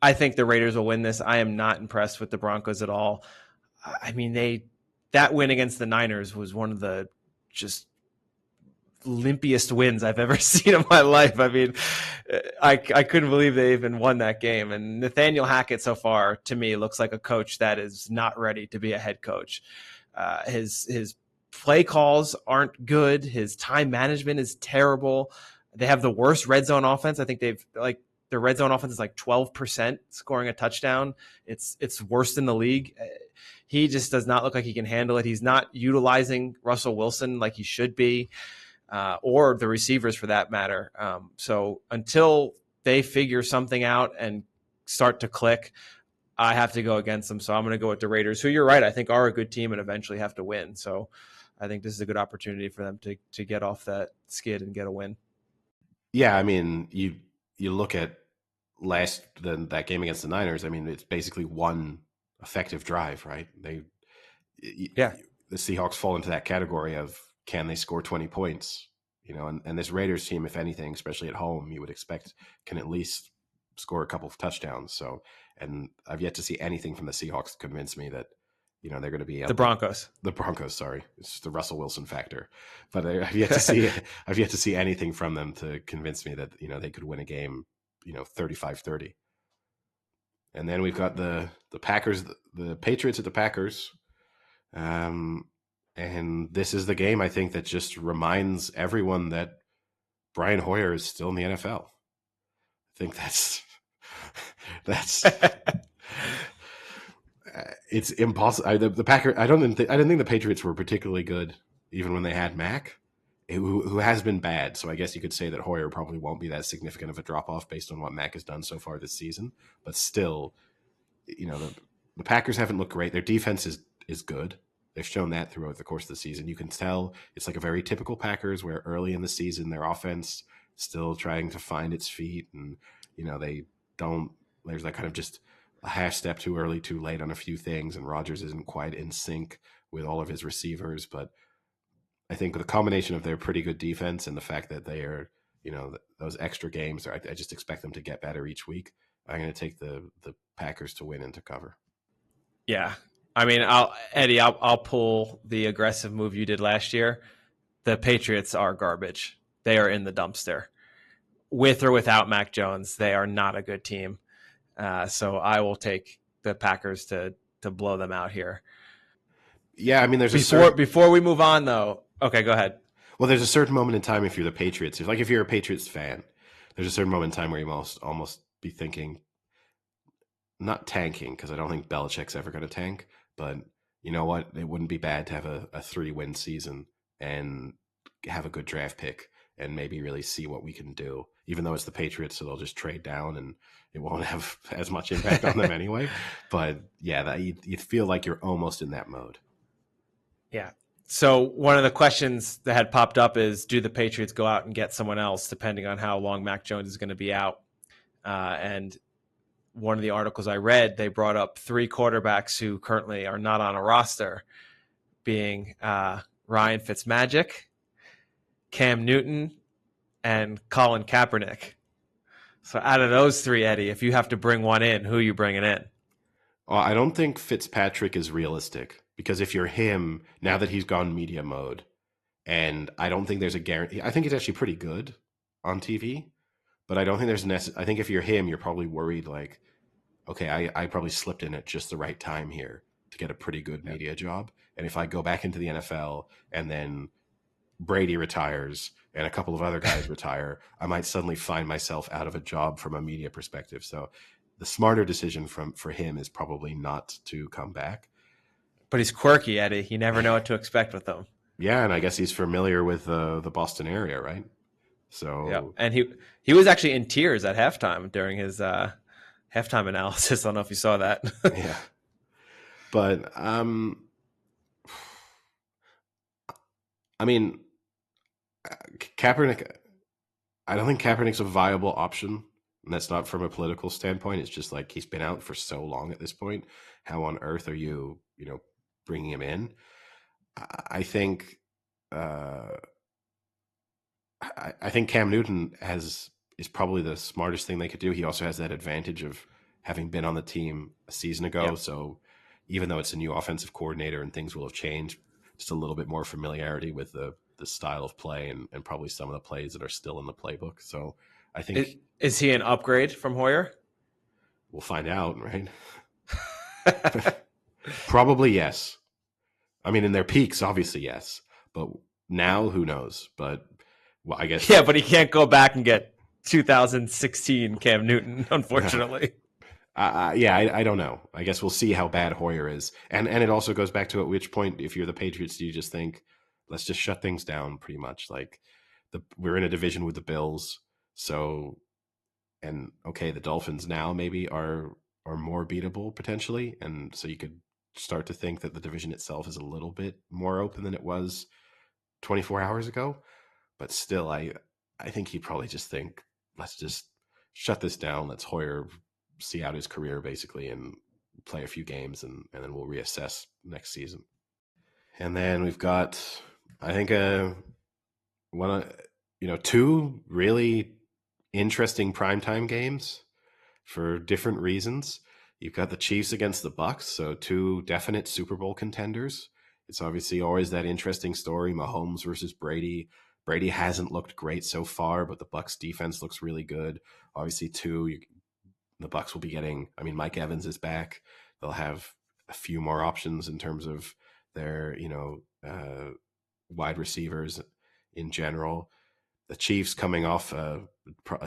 I think the Raiders will win this. I am not impressed with the Broncos at all. I mean, that win against the Niners was one of the just limpiest wins I've ever seen in my life. I mean, I couldn't believe they even won that game. And Nathaniel Hackett so far, to me, looks like a coach that is not ready to be a head coach. His play calls aren't good. His time management is terrible. They have the worst red zone offense. I think their red zone offense is like 12% scoring a touchdown. It's worse than the league. He just does not look like he can handle it. He's not utilizing Russell Wilson like he should be, or the receivers for that matter. So until they figure something out and start to click, I have to go against them. So I'm going to go with the Raiders, who you're right, I think are a good team and eventually have to win. So I think this is a good opportunity for them to get off that skid and get a win. Yeah, I mean, you look at that game against the Niners. I mean, it's basically one effective drive, right? The Seahawks fall into that category of, can they score 20 points? And this Raiders team, if anything, especially at home, you would expect can at least score a couple of touchdowns. So, and I've yet to see anything from the Seahawks to convince me that they're going to be the Broncos. The Broncos, sorry, it's the Russell Wilson factor. But I've yet to see anything from them to convince me that they could win a game, 35-30. And then we've got the Packers, the Patriots at the Packers. And this is the game, I think, that just reminds everyone that Brian Hoyer is still in the NFL. I think that's it's impossible. The Packers, I didn't think the Patriots were particularly good, even when they had Mac, who has been bad. So I guess you could say that Hoyer probably won't be that significant of a drop off based on what Mac has done so far this season. But still, the Packers haven't looked great. Their defense is good. They've shown that throughout the course of the season. You can tell it's like a very typical Packers, where early in the season their offense still trying to find its feet, and they don't. There's that kind of just a half step too early, too late on a few things, and Rodgers isn't quite in sync with all of his receivers. But I think with a combination of their pretty good defense and the fact that they are, those extra games, I just expect them to get better each week. I'm going to take the Packers to win and to cover. Yeah. I mean, I'll pull the aggressive move you did last year. The Patriots are garbage. They are in the dumpster. With or without Mac Jones, they are not a good team. So I will take the Packers to blow them out here. Yeah, I mean, before we move on, though. Okay, go ahead. Well, there's a certain moment in time if you're the Patriots. If you're a Patriots fan, there's a certain moment in time where you almost be thinking, not tanking, because I don't think Belichick's ever going to tank, but you know what? It wouldn't be bad to have a 3-win season and have a good draft pick and maybe really see what we can do, even though it's the Patriots, so they'll just trade down and it won't have as much impact on them anyway. But yeah, you feel like you're almost in that mode. Yeah. So one of the questions that had popped up is, do the Patriots go out and get someone else depending on how long Mac Jones is going to be out? And one of the articles I read, they brought up 3 quarterbacks who currently are not on a roster, being Ryan Fitzmagic, Cam Newton, and Colin Kaepernick. So out of those 3, Eddie, if you have to bring one in, who are you bringing in? I don't think Fitzpatrick is realistic, because if you're him, now that he's gone media mode, and I don't think there's a guarantee. I think he's actually pretty good on TV, but I don't think there's I think if you're him, you're probably worried like, okay, I probably slipped in at just the right time here to get a pretty good media job. And if I go back into the NFL and then Brady retires and a couple of other guys retire, I might suddenly find myself out of a job from a media perspective. So the smarter decision for him is probably not to come back. But he's quirky, Eddie. You never know what to expect with him. Yeah, and I guess he's familiar with the Boston area, right? So yeah, and he was actually in tears at halftime during his halftime analysis. I don't know if you saw that. Yeah, but I mean, Kaepernick. I don't think Kaepernick's a viable option, and that's not from a political standpoint. It's just like he's been out for so long at this point. How on earth are you bringing him in? I think. I think Cam Newton is probably the smartest thing they could do. He also has that advantage of having been on the team a season ago. Yep. So even though it's a new offensive coordinator and things will have changed, just a little bit more familiarity with the style of play and probably some of the plays that are still in the playbook. So I think... Is he an upgrade from Hoyer? We'll find out, right? Probably yes. I mean, in their peaks, obviously, yes. But now, who knows? But well, I guess. Yeah, but he can't go back and get 2016 Cam Newton, unfortunately. I don't know. I guess we'll see how bad Hoyer is. And it also goes back to at which point, if you're the Patriots, do you just think, let's just shut things down pretty much? Like, we're in a division with the Bills. So, and okay, the Dolphins now maybe are more beatable potentially. And so you could start to think that the division itself is a little bit more open than it was 24 hours ago. But still, I think he'd probably just think, let's just shut this down. Let's Hoyer see out his career basically and play a few games, and then we'll reassess next season. And then we've got, I think, two really interesting primetime games for different reasons. You've got the Chiefs against the Bucks, so two definite Super Bowl contenders. It's obviously always that interesting story, Mahomes versus Brady. Brady hasn't looked great so far, but the Bucks defense looks really good. Obviously, the Bucks will be getting, I mean, Mike Evans is back. They'll have a few more options in terms of their, wide receivers in general. The Chiefs coming off a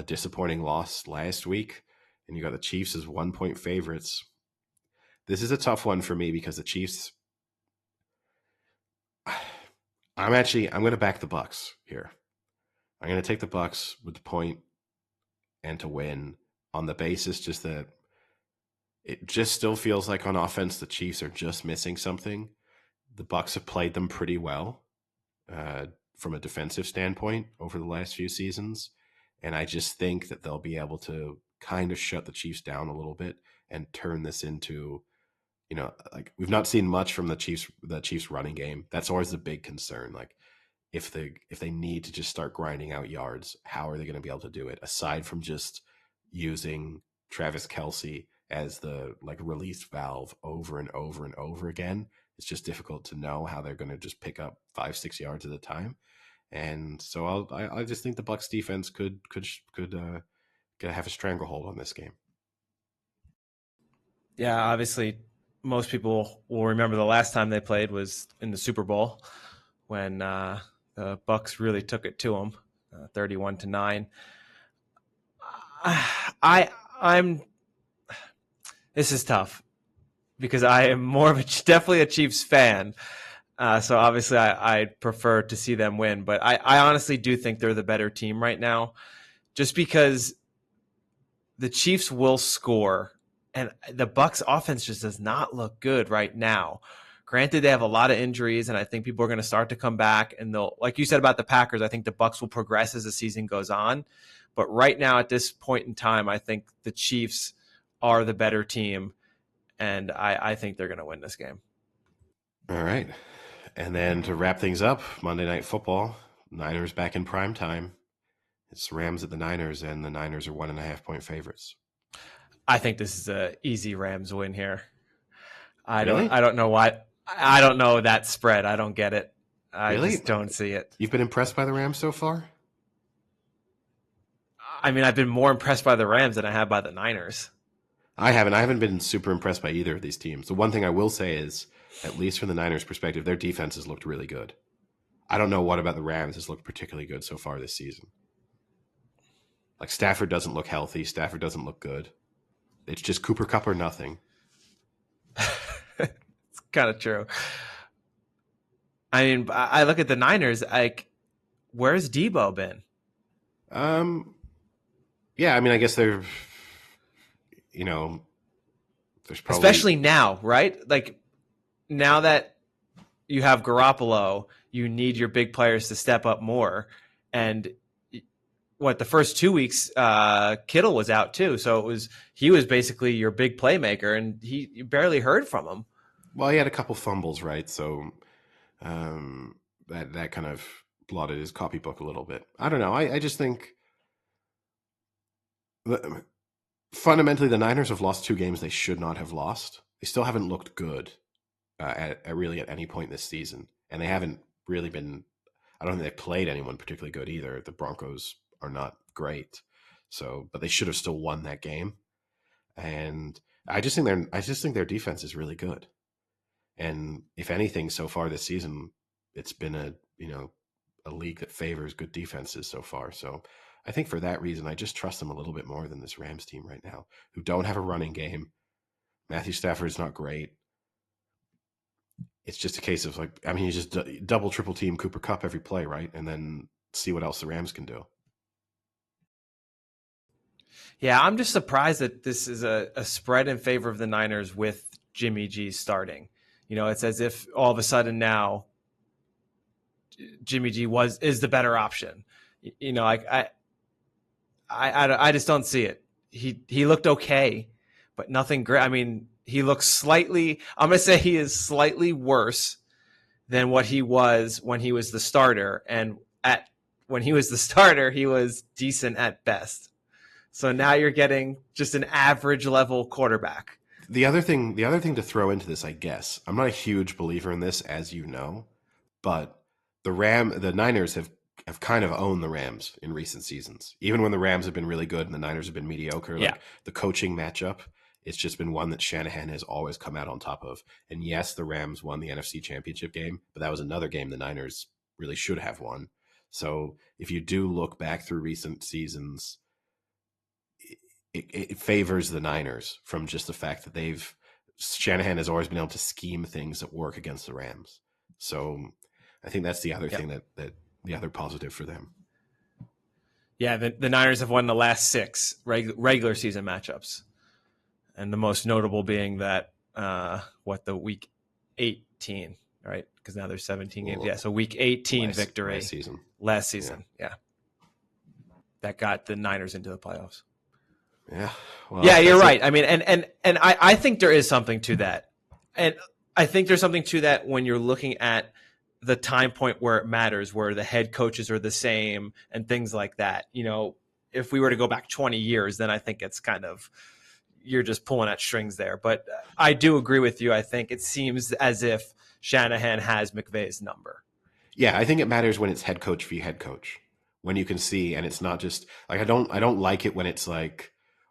disappointing loss last week, and you got the Chiefs as 1-point favorites. This is a tough one for me because the Chiefs, I'm going to back the Bucks here. I'm going to take the Bucks with the point and to win on the basis just that it just still feels like on offense the Chiefs are just missing something. The Bucks have played them pretty well from a defensive standpoint over the last few seasons, and I just think that they'll be able to kind of shut the Chiefs down a little bit and turn this into, like, we've not seen much from the Chiefs running game. That's always the big concern. Like, if they need to just start grinding out yards, how are they going to be able to do it aside from just using Travis Kelce as the release valve over and over and over again? It's just difficult to know how they're going to just pick up 5-6 yards at a time. And so I just think the Bucs defense could have a stranglehold on this game. Yeah, obviously, most people will remember the last time they played was in the Super Bowl when the Bucs really took it to them, 31-9. I'm. This is tough because I am more of definitely a Chiefs fan. So obviously, I prefer to see them win, but I honestly do think they're the better team right now, just because the Chiefs will score, and the Bucs offense just does not look good right now. Granted, they have a lot of injuries, and I think people are going to start to come back, and they'll, like you said about the Packers, I think the Bucs will progress as the season goes on. But right now, at this point in time, I think the Chiefs are the better team, and I think they're going to win this game. All right. And then to wrap things up, Monday Night Football, Niners back in prime time. It's Rams at the Niners, and the Niners are 1.5-point favorites. I think this is an easy Rams win here. Really? I don't know why. I don't know that spread. I don't get it. I really? just don't see it. You've been impressed by the Rams so far? I mean, I've been more impressed by the Rams than I have by the Niners. I haven't been super impressed by either of these teams. The one thing I will say is, at least from the Niners' perspective, their defense has looked really good. I don't know what about the Rams has looked particularly good so far this season. Like, Stafford doesn't look healthy. Stafford doesn't look good. It's just Cooper Kupp or nothing. It's kind of true. I mean, I look at the Niners, like, where's Debo been? Yeah, I mean, I guess they're, there's probably... Especially now, right? Like, now that you have Garoppolo, you need your big players to step up more. And the first 2 weeks, Kittle was out too. So he was basically your big playmaker, and you barely heard from him. Well, he had a couple fumbles, right? So that kind of blotted his copybook a little bit. I don't know. I just think fundamentally the Niners have lost 2 games they should not have lost. They still haven't looked good at any point this season, and they haven't really been. I don't think they've played anyone particularly good either. The Broncos are not great, but they should have still won that game. And I just think their defense is really good. And if anything, so far this season, it's been a league that favors good defenses so far. So I think for that reason, I just trust them a little bit more than this Rams team right now, who don't have a running game. Matthew Stafford's not great. It's just a case of you just double, triple team Cooper Kupp every play, right? And then see what else the Rams can do. Yeah, I'm just surprised that this is a spread in favor of the Niners with Jimmy G starting. It's as if all of a sudden now Jimmy G is the better option. I just don't see it. He looked okay, but nothing great. I mean, he looks slightly. I'm gonna say he is slightly worse than what he was when he was the starter, and when he was the starter, he was decent at best. So now you're getting just an average level quarterback. The other thing to throw into this, I guess, I'm not a huge believer in this, as you know, but the Niners have kind of owned the Rams in recent seasons. Even when the Rams have been really good and the Niners have been mediocre, the coaching matchup, it's just been one that Shanahan has always come out on top of. And yes, the Rams won the NFC Championship game, but that was another game the Niners really should have won. So if you do look back through recent seasons, it favors the Niners from just the fact that Shanahan has always been able to scheme things that work against the Rams. So I think that's the other thing that the other positive for them. Yeah, the Niners have won the last 6 regular season matchups, and the most notable being that the week 18, right? Because now there's 17 games. Yeah, so week 18 victory last season. Yeah, that got the Niners into the playoffs. Yeah. Well, yeah, you're right. I mean, and I think there is something to that. And I think there's something to that when you're looking at the time point where it matters, where the head coaches are the same and things like that. If we were to go back 20 years, then I think it's kind of, you're just pulling at strings there. But I do agree with you. I think it seems as if Shanahan has McVay's number. Yeah, I think it matters when it's head coach v. head coach. When you can see, and it's not just like, I don't like it when it's like,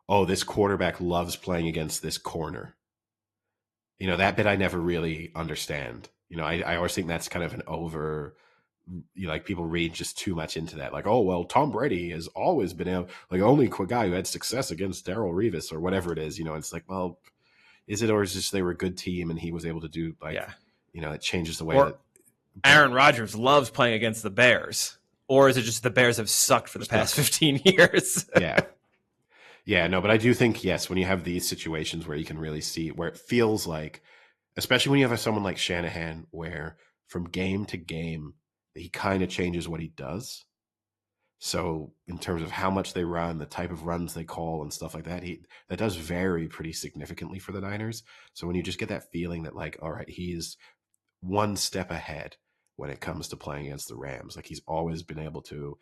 oh, this quarterback loves playing against this corner. That bit I never really understand. I always think that's kind of an over, people read just too much into that. Like, oh, well, Tom Brady has always been only guy who had success against Darrell Revis or whatever it is. It's like, well, is it, or is it just they were a good team and he was able to do it changes the way that Aaron Rodgers loves playing against the Bears. Or is it just the Bears have sucked for the past 15 years? Yeah, no, but I do think, yes, when you have these situations where you can really see where it feels like, especially when you have someone like Shanahan, where from game to game, he kind of changes what he does. So in terms of how much they run, the type of runs they call and stuff like that, that does vary pretty significantly for the Niners. So when you just get that feeling that all right, he's one step ahead when it comes to playing against the Rams, he's always been able to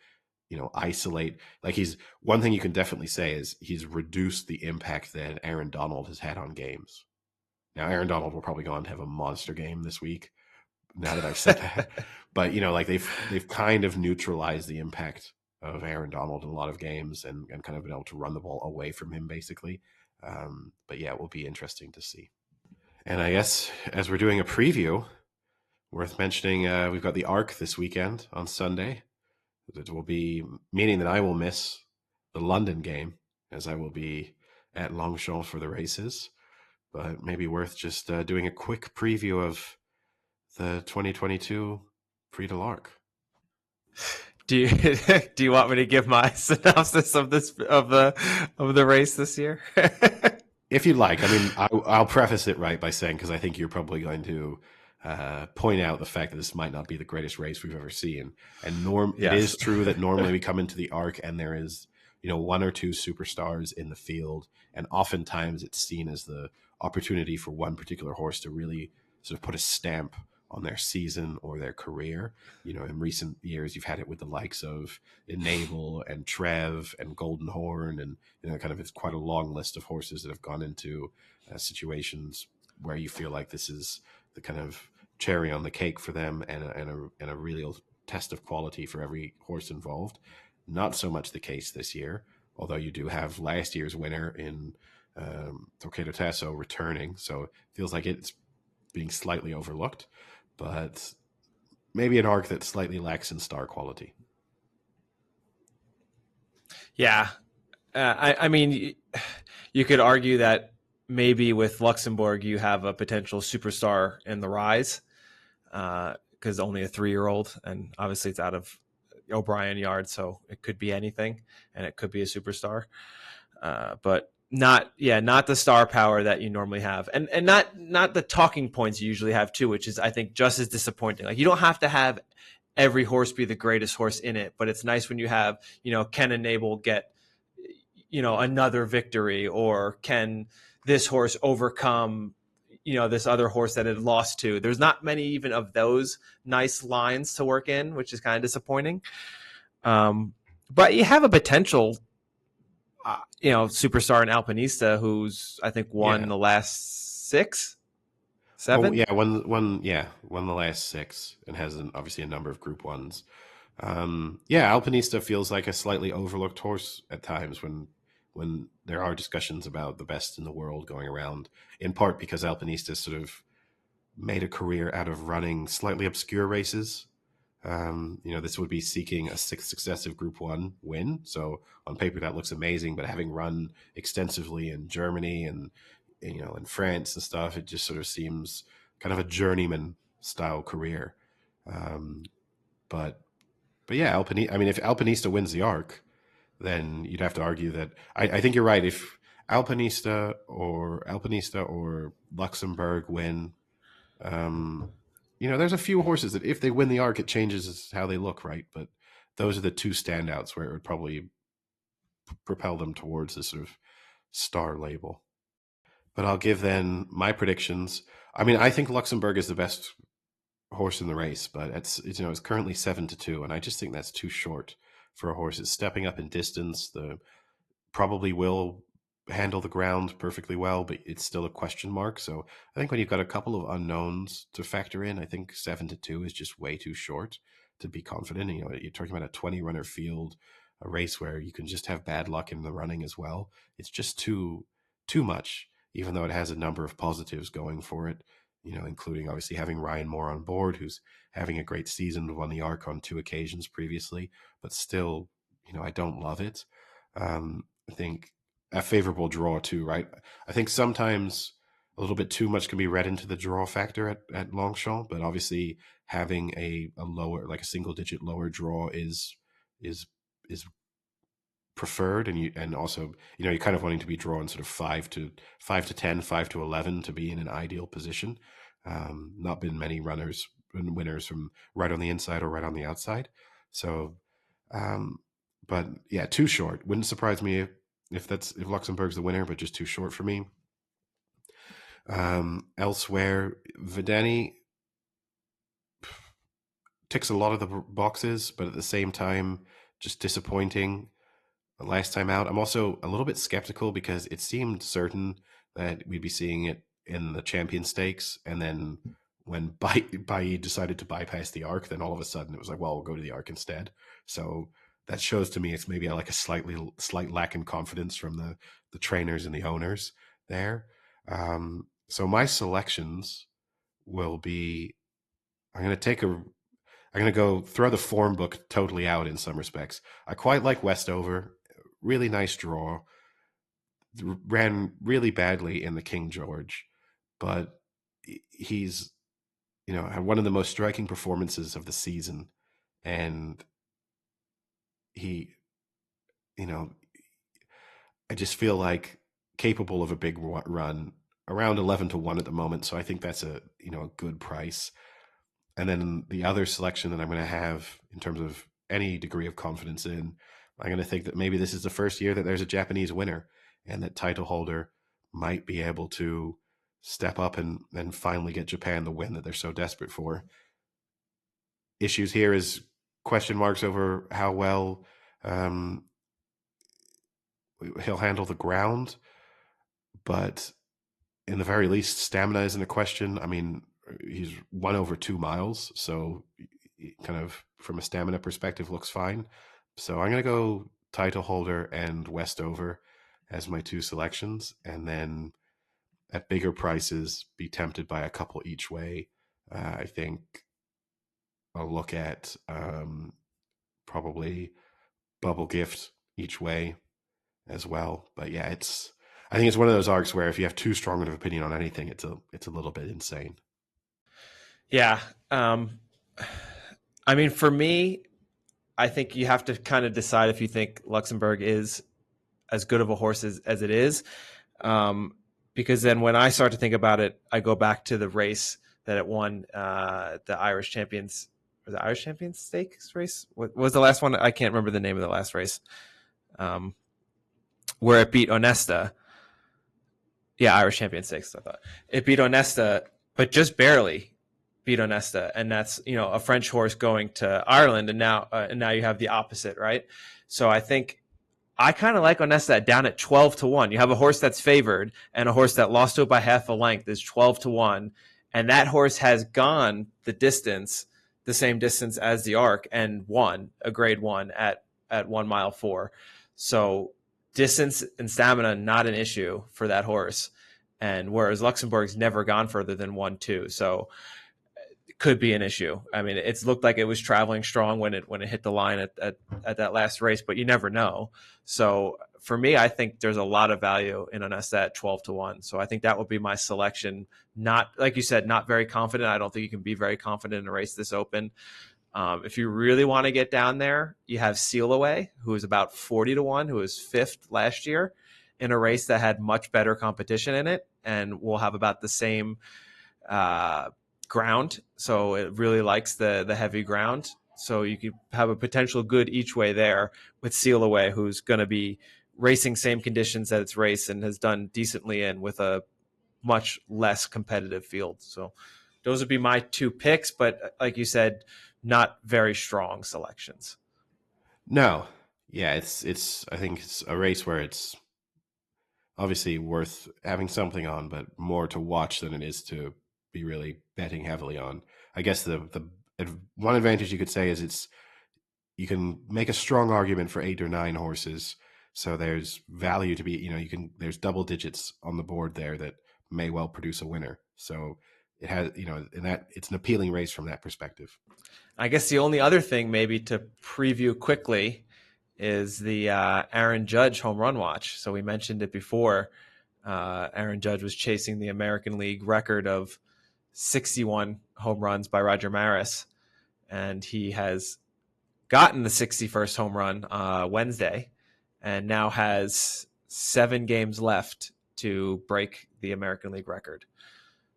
isolate. One thing you can definitely say is he's reduced the impact that Aaron Donald has had on games. Now, Aaron Donald will probably go on to have a monster game this week, now that I've said that. But, they've kind of neutralized the impact of Aaron Donald in a lot of games and kind of been able to run the ball away from him, basically. But, yeah, it will be interesting to see. And I guess as we're doing a preview, worth mentioning, we've got the ARC this weekend on Sunday. It will be meaning that I will miss the London game as I will be at Longchamp for the races, but maybe worth just doing a quick preview of the 2022 Prix de l'Arc. Do you want me to give my synopsis of the race this year? If you'd like. I mean, I'll preface it right by saying, because I think you're probably going to point out the fact that this might not be the greatest race we've ever seen. And It is true that normally we come into the ARC and there is, one or two superstars in the field. And oftentimes it's seen as the opportunity for one particular horse to really sort of put a stamp on their season or their career. In recent years, you've had it with the likes of Enable and Trev and Golden Horn. And, kind of it's quite a long list of horses that have gone into situations where you feel like this is the kind of cherry on the cake for them and a real test of quality for every horse involved. Not so much the case this year, although you do have last year's winner in Torquato Tasso returning. So it feels like it's being slightly overlooked, but maybe an arc that slightly lacks in star quality. Yeah. I mean, you could argue that maybe with Luxembourg, you have a potential superstar in the rise because only a 3-year-old, and obviously it's out of O'Brien yard, so it could be anything, and it could be a superstar, but not the star power that you normally have, and not the talking points you usually have too, which is I think just as disappointing. Like you don't have to have every horse be the greatest horse in it, but it's nice when you have can Enable get another victory, or can this horse overcome this other horse that it lost to. There's not many even of those nice lines to work in, which is kind of disappointing. But you have a potential superstar in Alpinista, who's I think won the last 6, 7. Oh yeah, won the last 6 and has obviously a number of Group 1s. Alpinista feels like a slightly overlooked horse at times when there are discussions about the best in the world going around, in part because Alpinista sort of made a career out of running slightly obscure races. This would be seeking a 6th successive Group 1 win. So on paper that looks amazing, but having run extensively in Germany and in France and stuff, it just sort of seems kind of a journeyman style career. But yeah, Alpinista. I mean, if Alpinista wins the Arc, then you'd have to argue that I think you're right. If Alpinista or Luxembourg win, there's a few horses that if they win the Arc, it changes how they look, right? But those are the two standouts where it would probably propel them towards this sort of star label. But I'll give then my predictions. I mean, I think Luxembourg is the best horse in the race, but it's currently 7-2, and I just think that's too short for a horse. It's stepping up in distance. Probably will handle the ground perfectly well, but it's still a question mark. So I think when you've got a couple of unknowns to factor in, I think 7-2 is just way too short to be confident. You're talking about a 20 runner field, a race where you can just have bad luck in the running as well. It's just too much, even though it has a number of positives going for it, including obviously having Ryan Moore on board, who's having a great season, won the Arc on 2 occasions previously, but still, I don't love it. I think a favorable draw too, right? I think sometimes a little bit too much can be read into the draw factor at Longchamp, but obviously having a lower, like a single digit lower draw is preferred, and also you're kind of wanting to be drawn sort of 5 to 10, 5 to 11 to be in an ideal position. Not been many runners and winners from right on the inside or right on the outside. So, but yeah, too short. Wouldn't surprise me if Luxembourg's the winner, but just too short for me. Elsewhere, Vidani ticks a lot of the boxes, but at the same time, just disappointing last time out. I'm also a little bit skeptical because it seemed certain that we'd be seeing it in the Champion Stakes, and then when Bailly decided to bypass the Arc, then all of a sudden it was like, well, we'll go to the Arc instead. So that shows to me it's maybe like a slight lack in confidence from the trainers and the owners there. So my selections will be, I'm going to go throw the form book totally out in some respects. I quite like Westover. Really nice draw. Ran really badly in the King George, but he's, had one of the most striking performances of the season. And he, I just feel like capable of a big run, around 11-1 at the moment. So I think that's a good price. And then the other selection that I'm going to have in terms of any degree of confidence in, I'm going to think that maybe this is the first year that there's a Japanese winner, and that title holder might be able to step up and finally get Japan the win that they're so desperate for. Issues here is question marks over how well he'll handle the ground, but in the very least, stamina isn't a question. I mean, he's won over 2 miles, so kind of from a stamina perspective looks fine. So I'm going to go title holder and Westover as my 2 selections, and then at bigger prices, be tempted by a couple each way. I think I'll look at probably bubble gift each way as well. But yeah, I think it's one of those arcs where if you have too strong of an opinion on anything, it's a little bit insane. Yeah. I mean, for me, I think you have to kind of decide if you think Luxembourg is as good of a horse as it is. Because then when I start to think about it, I go back to the race that it won, the Irish Champions, or the Irish Champions Stakes race. What was the last one? I can't remember the name of the last race. Where it beat Onesta. Yeah, Irish Champions Stakes. I thought it beat Onesta, but just barely beat Onesta, and that's a French horse going to Ireland, and now you have the opposite, right? So I think I kind of like Onesta down at 12-1. You have a horse that's favored and a horse that lost to it by half a length is 12-1, and that horse has gone the distance, the same distance as the Arc, and won a Grade 1 at 1 mile 4. So distance and stamina not an issue for that horse, and whereas Luxembourg's never gone further than 1-2, so it could be an issue. I mean, it's looked like it was traveling strong when it hit the line at that last race, but you never know. So for me, I think there's a lot of value in Onesta at 12-1. So I think that would be my selection. Not, like you said, not very confident. I don't think you can be very confident in a race this open. If you really want to get down there, you have Seal Away, who is about 40-1, who was 5th last year in a race that had much better competition in it, and will have about the same ground. So it really likes the heavy ground. So you could have a potential good each way there with Seal Away, who's going to be racing same conditions that it's raced and has done decently in with a much less competitive field. So those would be my two picks, but like you said, not very strong selections. No. Yeah, I think it's a race where it's obviously worth having something on, but more to watch than it is to be really betting heavily on. I guess the one advantage you could say is you can make a strong argument for 8 or 9 horses. So there's value to be, there's double digits on the board there that may well produce a winner. So it has, in that it's an appealing race from that perspective. I guess the only other thing maybe to preview quickly is the Aaron Judge home run watch. So we mentioned it before. Aaron Judge was chasing the American League record of 61 home runs by Roger Maris, and he has gotten the 61st home run Wednesday, and now has 7 games left to break the American League record.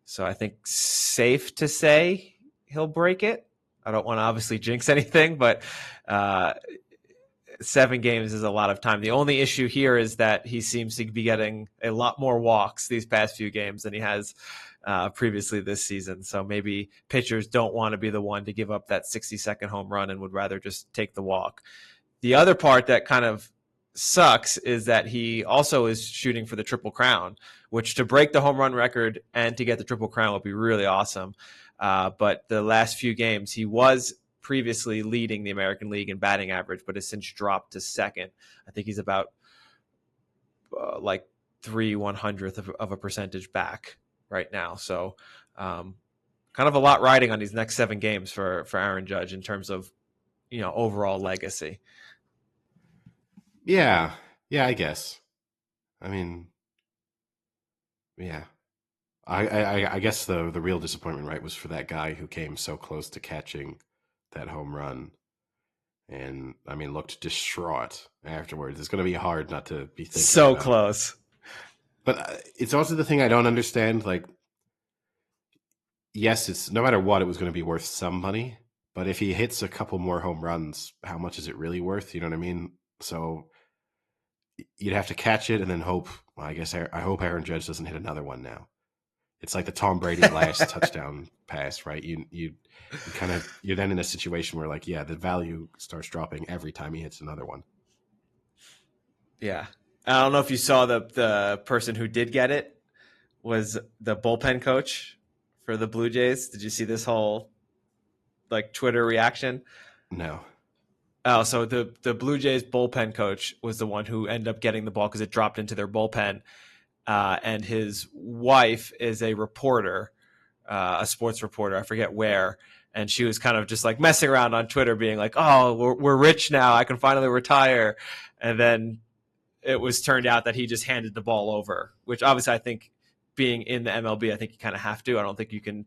So I think safe to say he'll break it. I don't want to obviously jinx anything, but 7 games is a lot of time. The only issue here is that he seems to be getting a lot more walks these past few games than he has previously this season. So maybe pitchers don't want to be the one to give up that 60-second home run and would rather just take the walk. The other part that kind of sucks is that he also is shooting for the Triple Crown, which to break the home run record and to get the Triple Crown would be really awesome. But the last few games, he was previously leading the American League in batting average, but has since dropped to second. I think he's about like 3/100th of a percentage back right now. So kind of a lot riding on these next 7 games for Aaron Judge in terms of, overall legacy. Yeah, I guess. I mean, yeah. I guess the real disappointment, right, was for that guy who came so close to catching that home run, and I mean looked distraught afterwards. It's going to be hard not to be thinking so about. Close. But it's also the thing I don't understand. Like, yes, it's no matter what, it was going to be worth some money. But if he hits a couple more home runs, how much is it really worth? You know what I mean? So you'd have to catch it and then hope. Well, I hope Aaron Judge doesn't hit another one now. It's like the Tom Brady last touchdown pass, right? You're then in a situation where, like, yeah, the value starts dropping every time he hits another one. Yeah. I don't know if you saw the person who did get it was the bullpen coach for the Blue Jays. Did you see this whole Twitter reaction? No. Oh, so the Blue Jays bullpen coach was the one who ended up getting the ball because it dropped into their bullpen. and his wife is a reporter, a sports reporter. I forget where. And she was kind of just like messing around on Twitter, being like, "Oh, we're rich now. I can finally retire." And then it was turned out that he just handed the ball over, which obviously I think, being in the MLB, I think you kind of have to. I don't think you can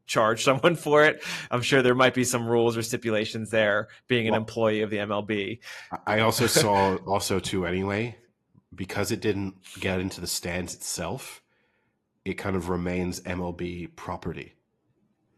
charge someone for it. I'm sure there might be some rules or stipulations there, being an employee of the MLB. I also saw too, anyway, because it didn't get into the stands itself, it kind of remains MLB property.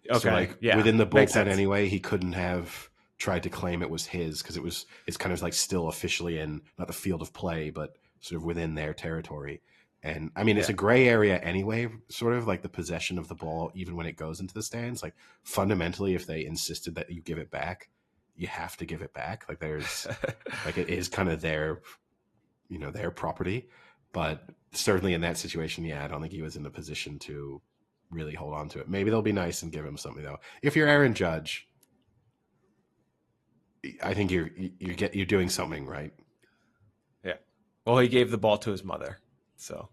Okay. So like within the bullpen anyway, he couldn't have tried to claim it was his, because it's kind of like still officially in not the field of play, but sort of within their territory. And I mean, it's a gray area anyway, sort of like the possession of the ball, even when it goes into the stands. Like fundamentally, if they insisted that you give it back, you have to give it back. Like there's like it is kind of their property. But certainly in that situation, yeah, I don't think he was in a position to really hold on to it. Maybe they'll be nice and give him something though. If you're Aaron Judge, I think you're doing something right. Yeah. Well, he gave the ball to his mother, so.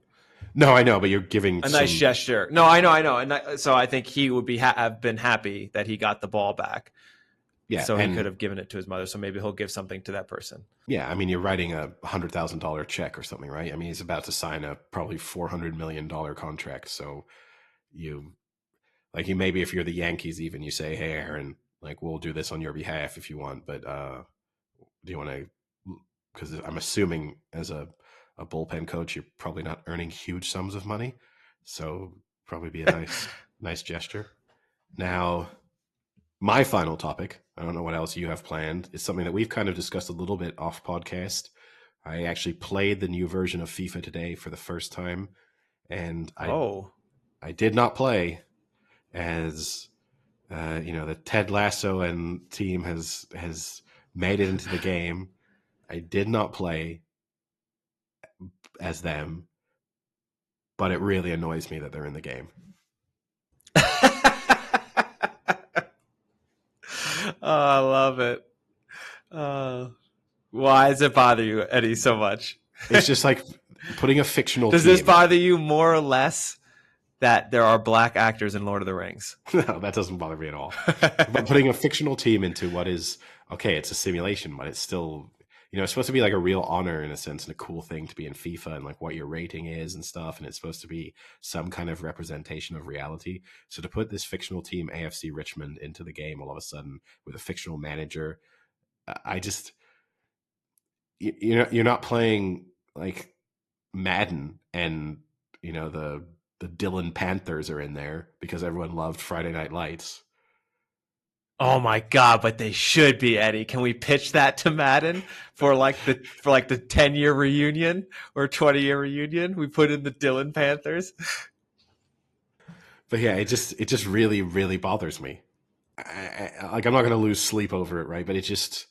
No, I know, but you're giving a nice gesture. No, I know, and so I think he would have been happy that he got the ball back. Yeah, so he could have given it to his mother. So maybe he'll give something to that person. Yeah, I mean, you're writing a $100,000 check or something, right? I mean, he's about to sign a probably $400 million contract, so maybe if you're the Yankees, even you say, "Hey, Aaron, like we'll do this on your behalf if you want, but do you want to?" Because I'm assuming as a bullpen coach, you're probably not earning huge sums of money, so probably be a nice gesture. Now, my final topic, I don't know what else you have planned, is something that we've kind of discussed a little bit off podcast. I actually played the new version of FIFA today for the first time, and I did not play as the Ted Lasso and team has made it into the game. I did not play as them, but it really annoys me that they're in the game. I love it. Why does it bother you, Eddie, so much? It's just like putting a fictional Does this bother you more or less that there are black actors in Lord of the Rings? No, that doesn't bother me at all. But putting a fictional team into what is, okay, it's a simulation, but it's still, it's supposed to be like a real honor in a sense and a cool thing to be in FIFA and like what your rating is and stuff. And it's supposed to be some kind of representation of reality. So to put this fictional team, AFC Richmond, into the game all of a sudden with a fictional manager, I just, you're not playing like Madden and, the Dylan Panthers are in there because everyone loved Friday Night Lights. Oh my God, but they should be, Eddie. Can we pitch that to Madden for like the 10-year reunion or 20-year reunion? We put in the Dylan Panthers. But yeah, it just really, really bothers me. I'm not going to lose sleep over it, right? But it just,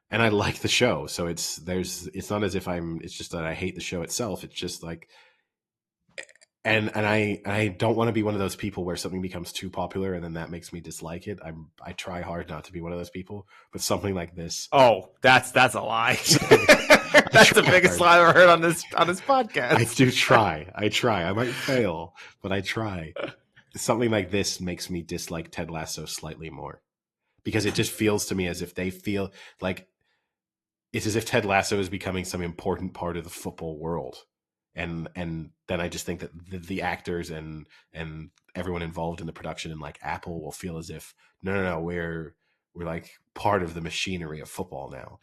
and I like the show, so it's not as if it's just that I hate the show itself. It's just like, and I don't want to be one of those people where something becomes too popular and then that makes me dislike it. I try hard not to be one of those people, but something like this. Oh, that's a lie. That's the biggest lie I've ever heard on this podcast. I do try. I might fail, but I try. Something like this makes me dislike Ted Lasso slightly more because it just feels to me as if they feel like it's as if Ted Lasso is becoming some important part of the football world. And then I just think that the actors and everyone involved in the production and like Apple will feel as if no, we're like part of the machinery of football now.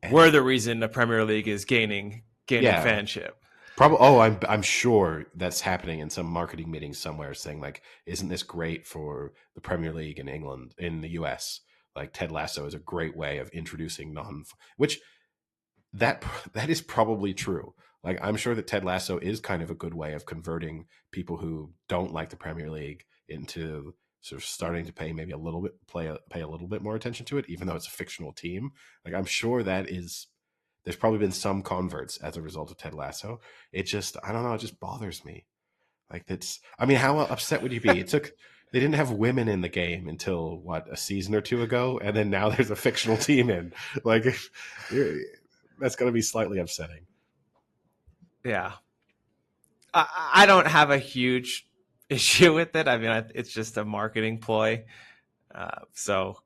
And we're the reason the Premier League is gaining fanship. Probably. I'm sure that's happening in some marketing meeting somewhere, saying like, "Isn't this great for the Premier League in England, in the US? Like Ted Lasso is a great way of introducing which that is probably true." Like, I'm sure that Ted Lasso is kind of a good way of converting people who don't like the Premier League into sort of starting to pay maybe pay a little bit more attention to it, even though it's a fictional team. Like, I'm sure there's probably been some converts as a result of Ted Lasso. It just, I don't know, it just bothers me. Like, how upset would you be? They didn't have women in the game until a season or two ago, and then now there's a fictional team in. Like, that's going to be slightly upsetting. Yeah. I don't have a huge issue with it. I mean, it's just a marketing ploy. So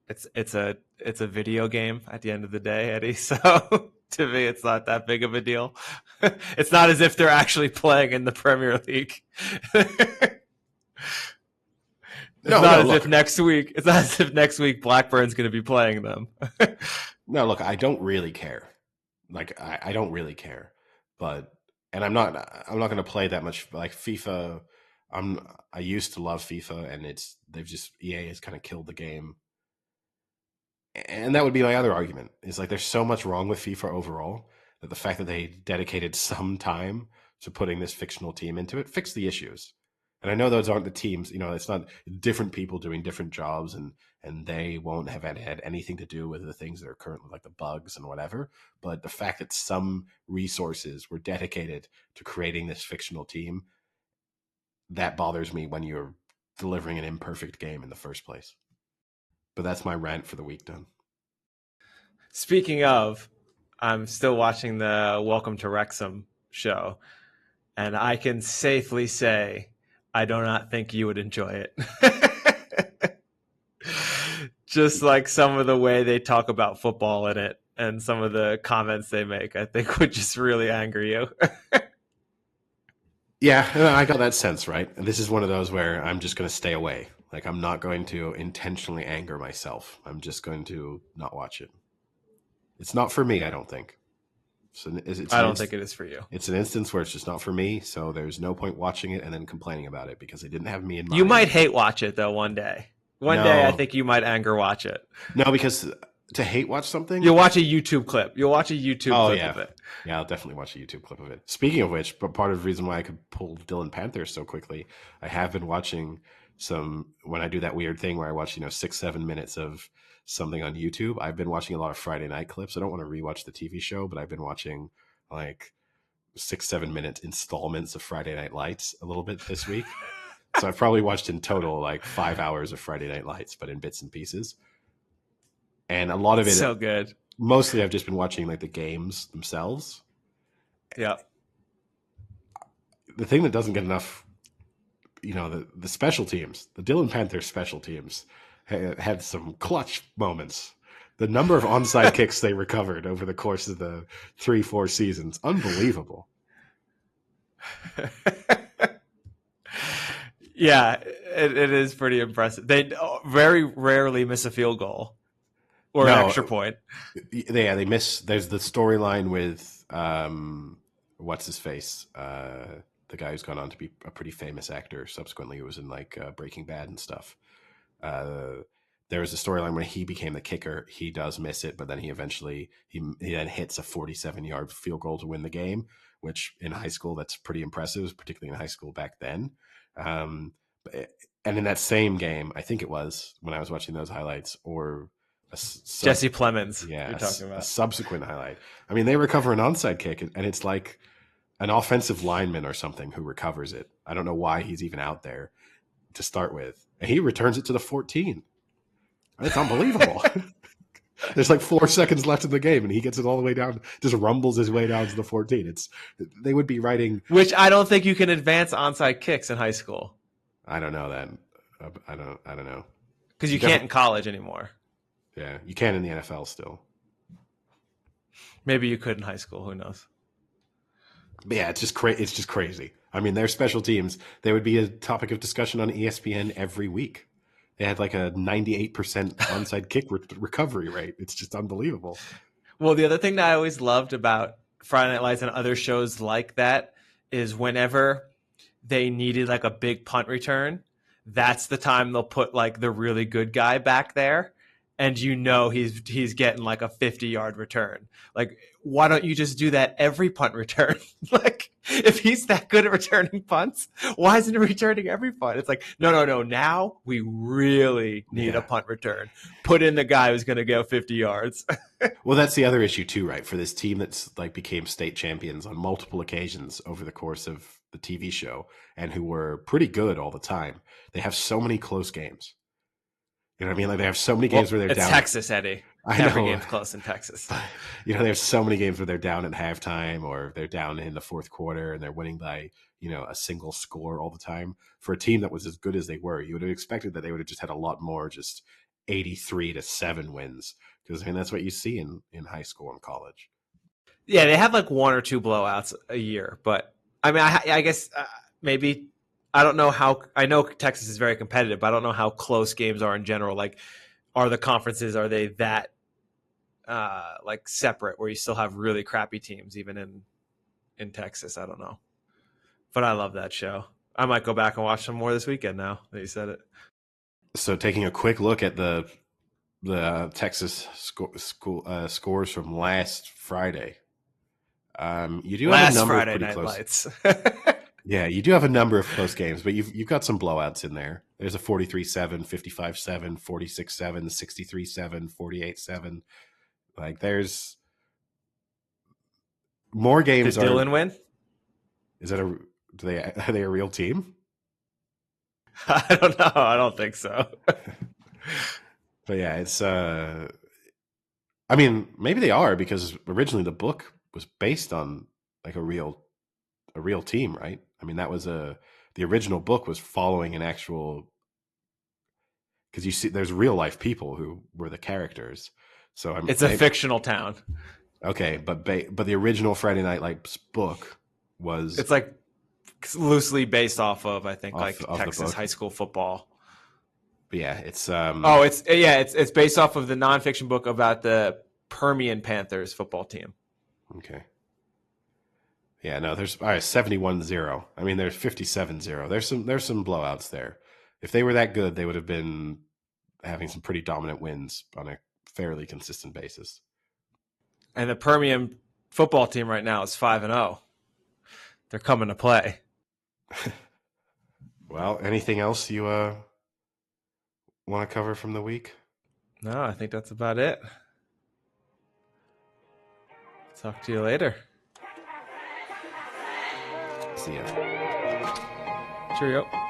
it's a video game at the end of the day, Eddie. So to me, it's not that big of a deal. It's not as if they're actually playing in the Premier League. It's not as if next week Blackburn's going to be playing them. No, look, I don't really care. Like I don't really care, but and I'm not going to play that much like FIFA. I used to love FIFA, and EA has kind of killed the game. And that would be my other argument. Is like there's so much wrong with FIFA overall that the fact that they dedicated some time to putting this fictional team into it fixed the issues. And I know those aren't the teams, it's not different people doing different jobs, and they won't have had anything to do with the things that are currently like the bugs and whatever. But the fact that some resources were dedicated to creating this fictional team, that bothers me when you're delivering an imperfect game in the first place. But that's my rant for the week done. Speaking of, I'm still watching the Welcome to Wrexham show, and I can safely say I do not think you would enjoy it. Just like some of the way they talk about football in it and some of the comments they make, I think would just really anger you. Yeah, I got that sense, right? And this is one of those where I'm just going to stay away. Like, I'm not going to intentionally anger myself. I'm just going to not watch it. It's not for me, I don't think. So I don't think it is for you. It's an instance where it's just not for me, so there's no point watching it and then complaining about it because they didn't have me in mind. You might hate watch it, though, one day. One day, I think you might anger watch it. No, because to hate watch something... You'll watch a YouTube clip. You'll watch a YouTube clip of it. Yeah, I'll definitely watch a YouTube clip of it. Speaking of which, but part of the reason why I could pull Dylan Panther so quickly, I have been watching when I do that weird thing where I watch, 6-7 minutes of something on YouTube. I've been watching a lot of Friday night clips. I don't want to rewatch the TV show, but I've been watching like 6-7 minute installments of Friday Night Lights a little bit this week. So I've probably watched in total like 5 hours of Friday Night Lights, but in bits and pieces. And a lot of it, so good. Mostly I've just been watching like the games themselves. Yeah. The thing that doesn't get enough, the special teams, the Dylan Panther special teams had some clutch moments. The number of onside kicks they recovered over the course of the 3-4 seasons, unbelievable. Yeah, it is pretty impressive. They very rarely miss a field goal or an extra point. They miss. There's the storyline with what's his face, the guy who's gone on to be a pretty famous actor. Subsequently, he was in like Breaking Bad and stuff. There was a storyline where he became the kicker. He does miss it, but then he eventually he then hits a 47-yard field goal to win the game, which in high school that's pretty impressive, particularly in high school back then. And in that same game, I think it was when I was watching those highlights, or Jesse Plemons. Yeah, you're talking about a subsequent highlight. I mean, they recover an onside kick, and it's like an offensive lineman or something who recovers it. I don't know why he's even out there to start with, and he returns it to the 14. It's unbelievable. There's like 4 seconds left in the game, and he gets it all the way down, just rumbles his way down to the 14. They would be writing... Which I don't think you can advance onside kicks in high school. I don't know that. I don't know. Because you can't in college anymore. Yeah, you can in the NFL still. Maybe you could in high school. Who knows? But yeah, it's just crazy. I mean, their special teams, they would be a topic of discussion on ESPN every week. They had like a 98% onside kick recovery rate. It's just unbelievable. Well, the other thing that I always loved about Friday Night Lights and other shows like that is whenever they needed like a big punt return, that's the time they'll put like the really good guy back there. And he's getting like a 50-yard return. Like, why don't you just do that every punt return? Like, if he's that good at returning punts, why isn't he returning every punt? It's like, no. Now we really need a punt return. Put in the guy who's going to go 50 yards. Well, that's the other issue too, right? For this team that's like became state champions on multiple occasions over the course of the TV show and who were pretty good all the time. They have so many close games. You know what I mean? Like they have so many games where they're down. It's Texas, Eddie. every game's close in Texas. But, there's so many games where they're down at halftime or they're down in the fourth quarter and they're winning by, a single score all the time. For a team that was as good as they were, you would have expected that they would have just had a lot more just 83-7 wins. Because, that's what you see in high school and college. Yeah, they have like one or two blowouts a year. But, I mean, I guess maybe – I don't know how – I know Texas is very competitive, but I don't know how close games are in general. Like, are the conferences – are they that like separate where you still have really crappy teams even in Texas? I don't know. But I love that show. I might go back and watch some more this weekend now that you said it. So taking a quick look at the Texas scores from last Friday. You do have a number Friday of pretty Night close. Lights. Yeah, you do have a number of close games, but you've got some blowouts in there. There's a 43-7, 55-7, 46-7, 63-7, 48-7. Like there's more games. Did Dylan win? Is that are they a real team? I don't know. I don't think so. But yeah, it's I mean, maybe they are because originally the book was based on like a real team, right? I mean, that was the original book was following an actual, because you see there's real life people who were the characters. So it's a fictional town. Okay, but the original Friday Night Lights book was, it's like loosely based off of, I think, like Texas high school football. But yeah, it's it's based off of the nonfiction book about the Permian Panthers football team. Okay. Yeah, no, there's 71-0. I mean, there's 57-0. There's some blowouts there. If they were that good, they would have been having some pretty dominant wins on a fairly consistent basis. And the Permian football team right now is 5-0. They're coming to play. Well, anything else you want to cover from the week? No, I think that's about it. Talk to you later. See ya. Cheerio.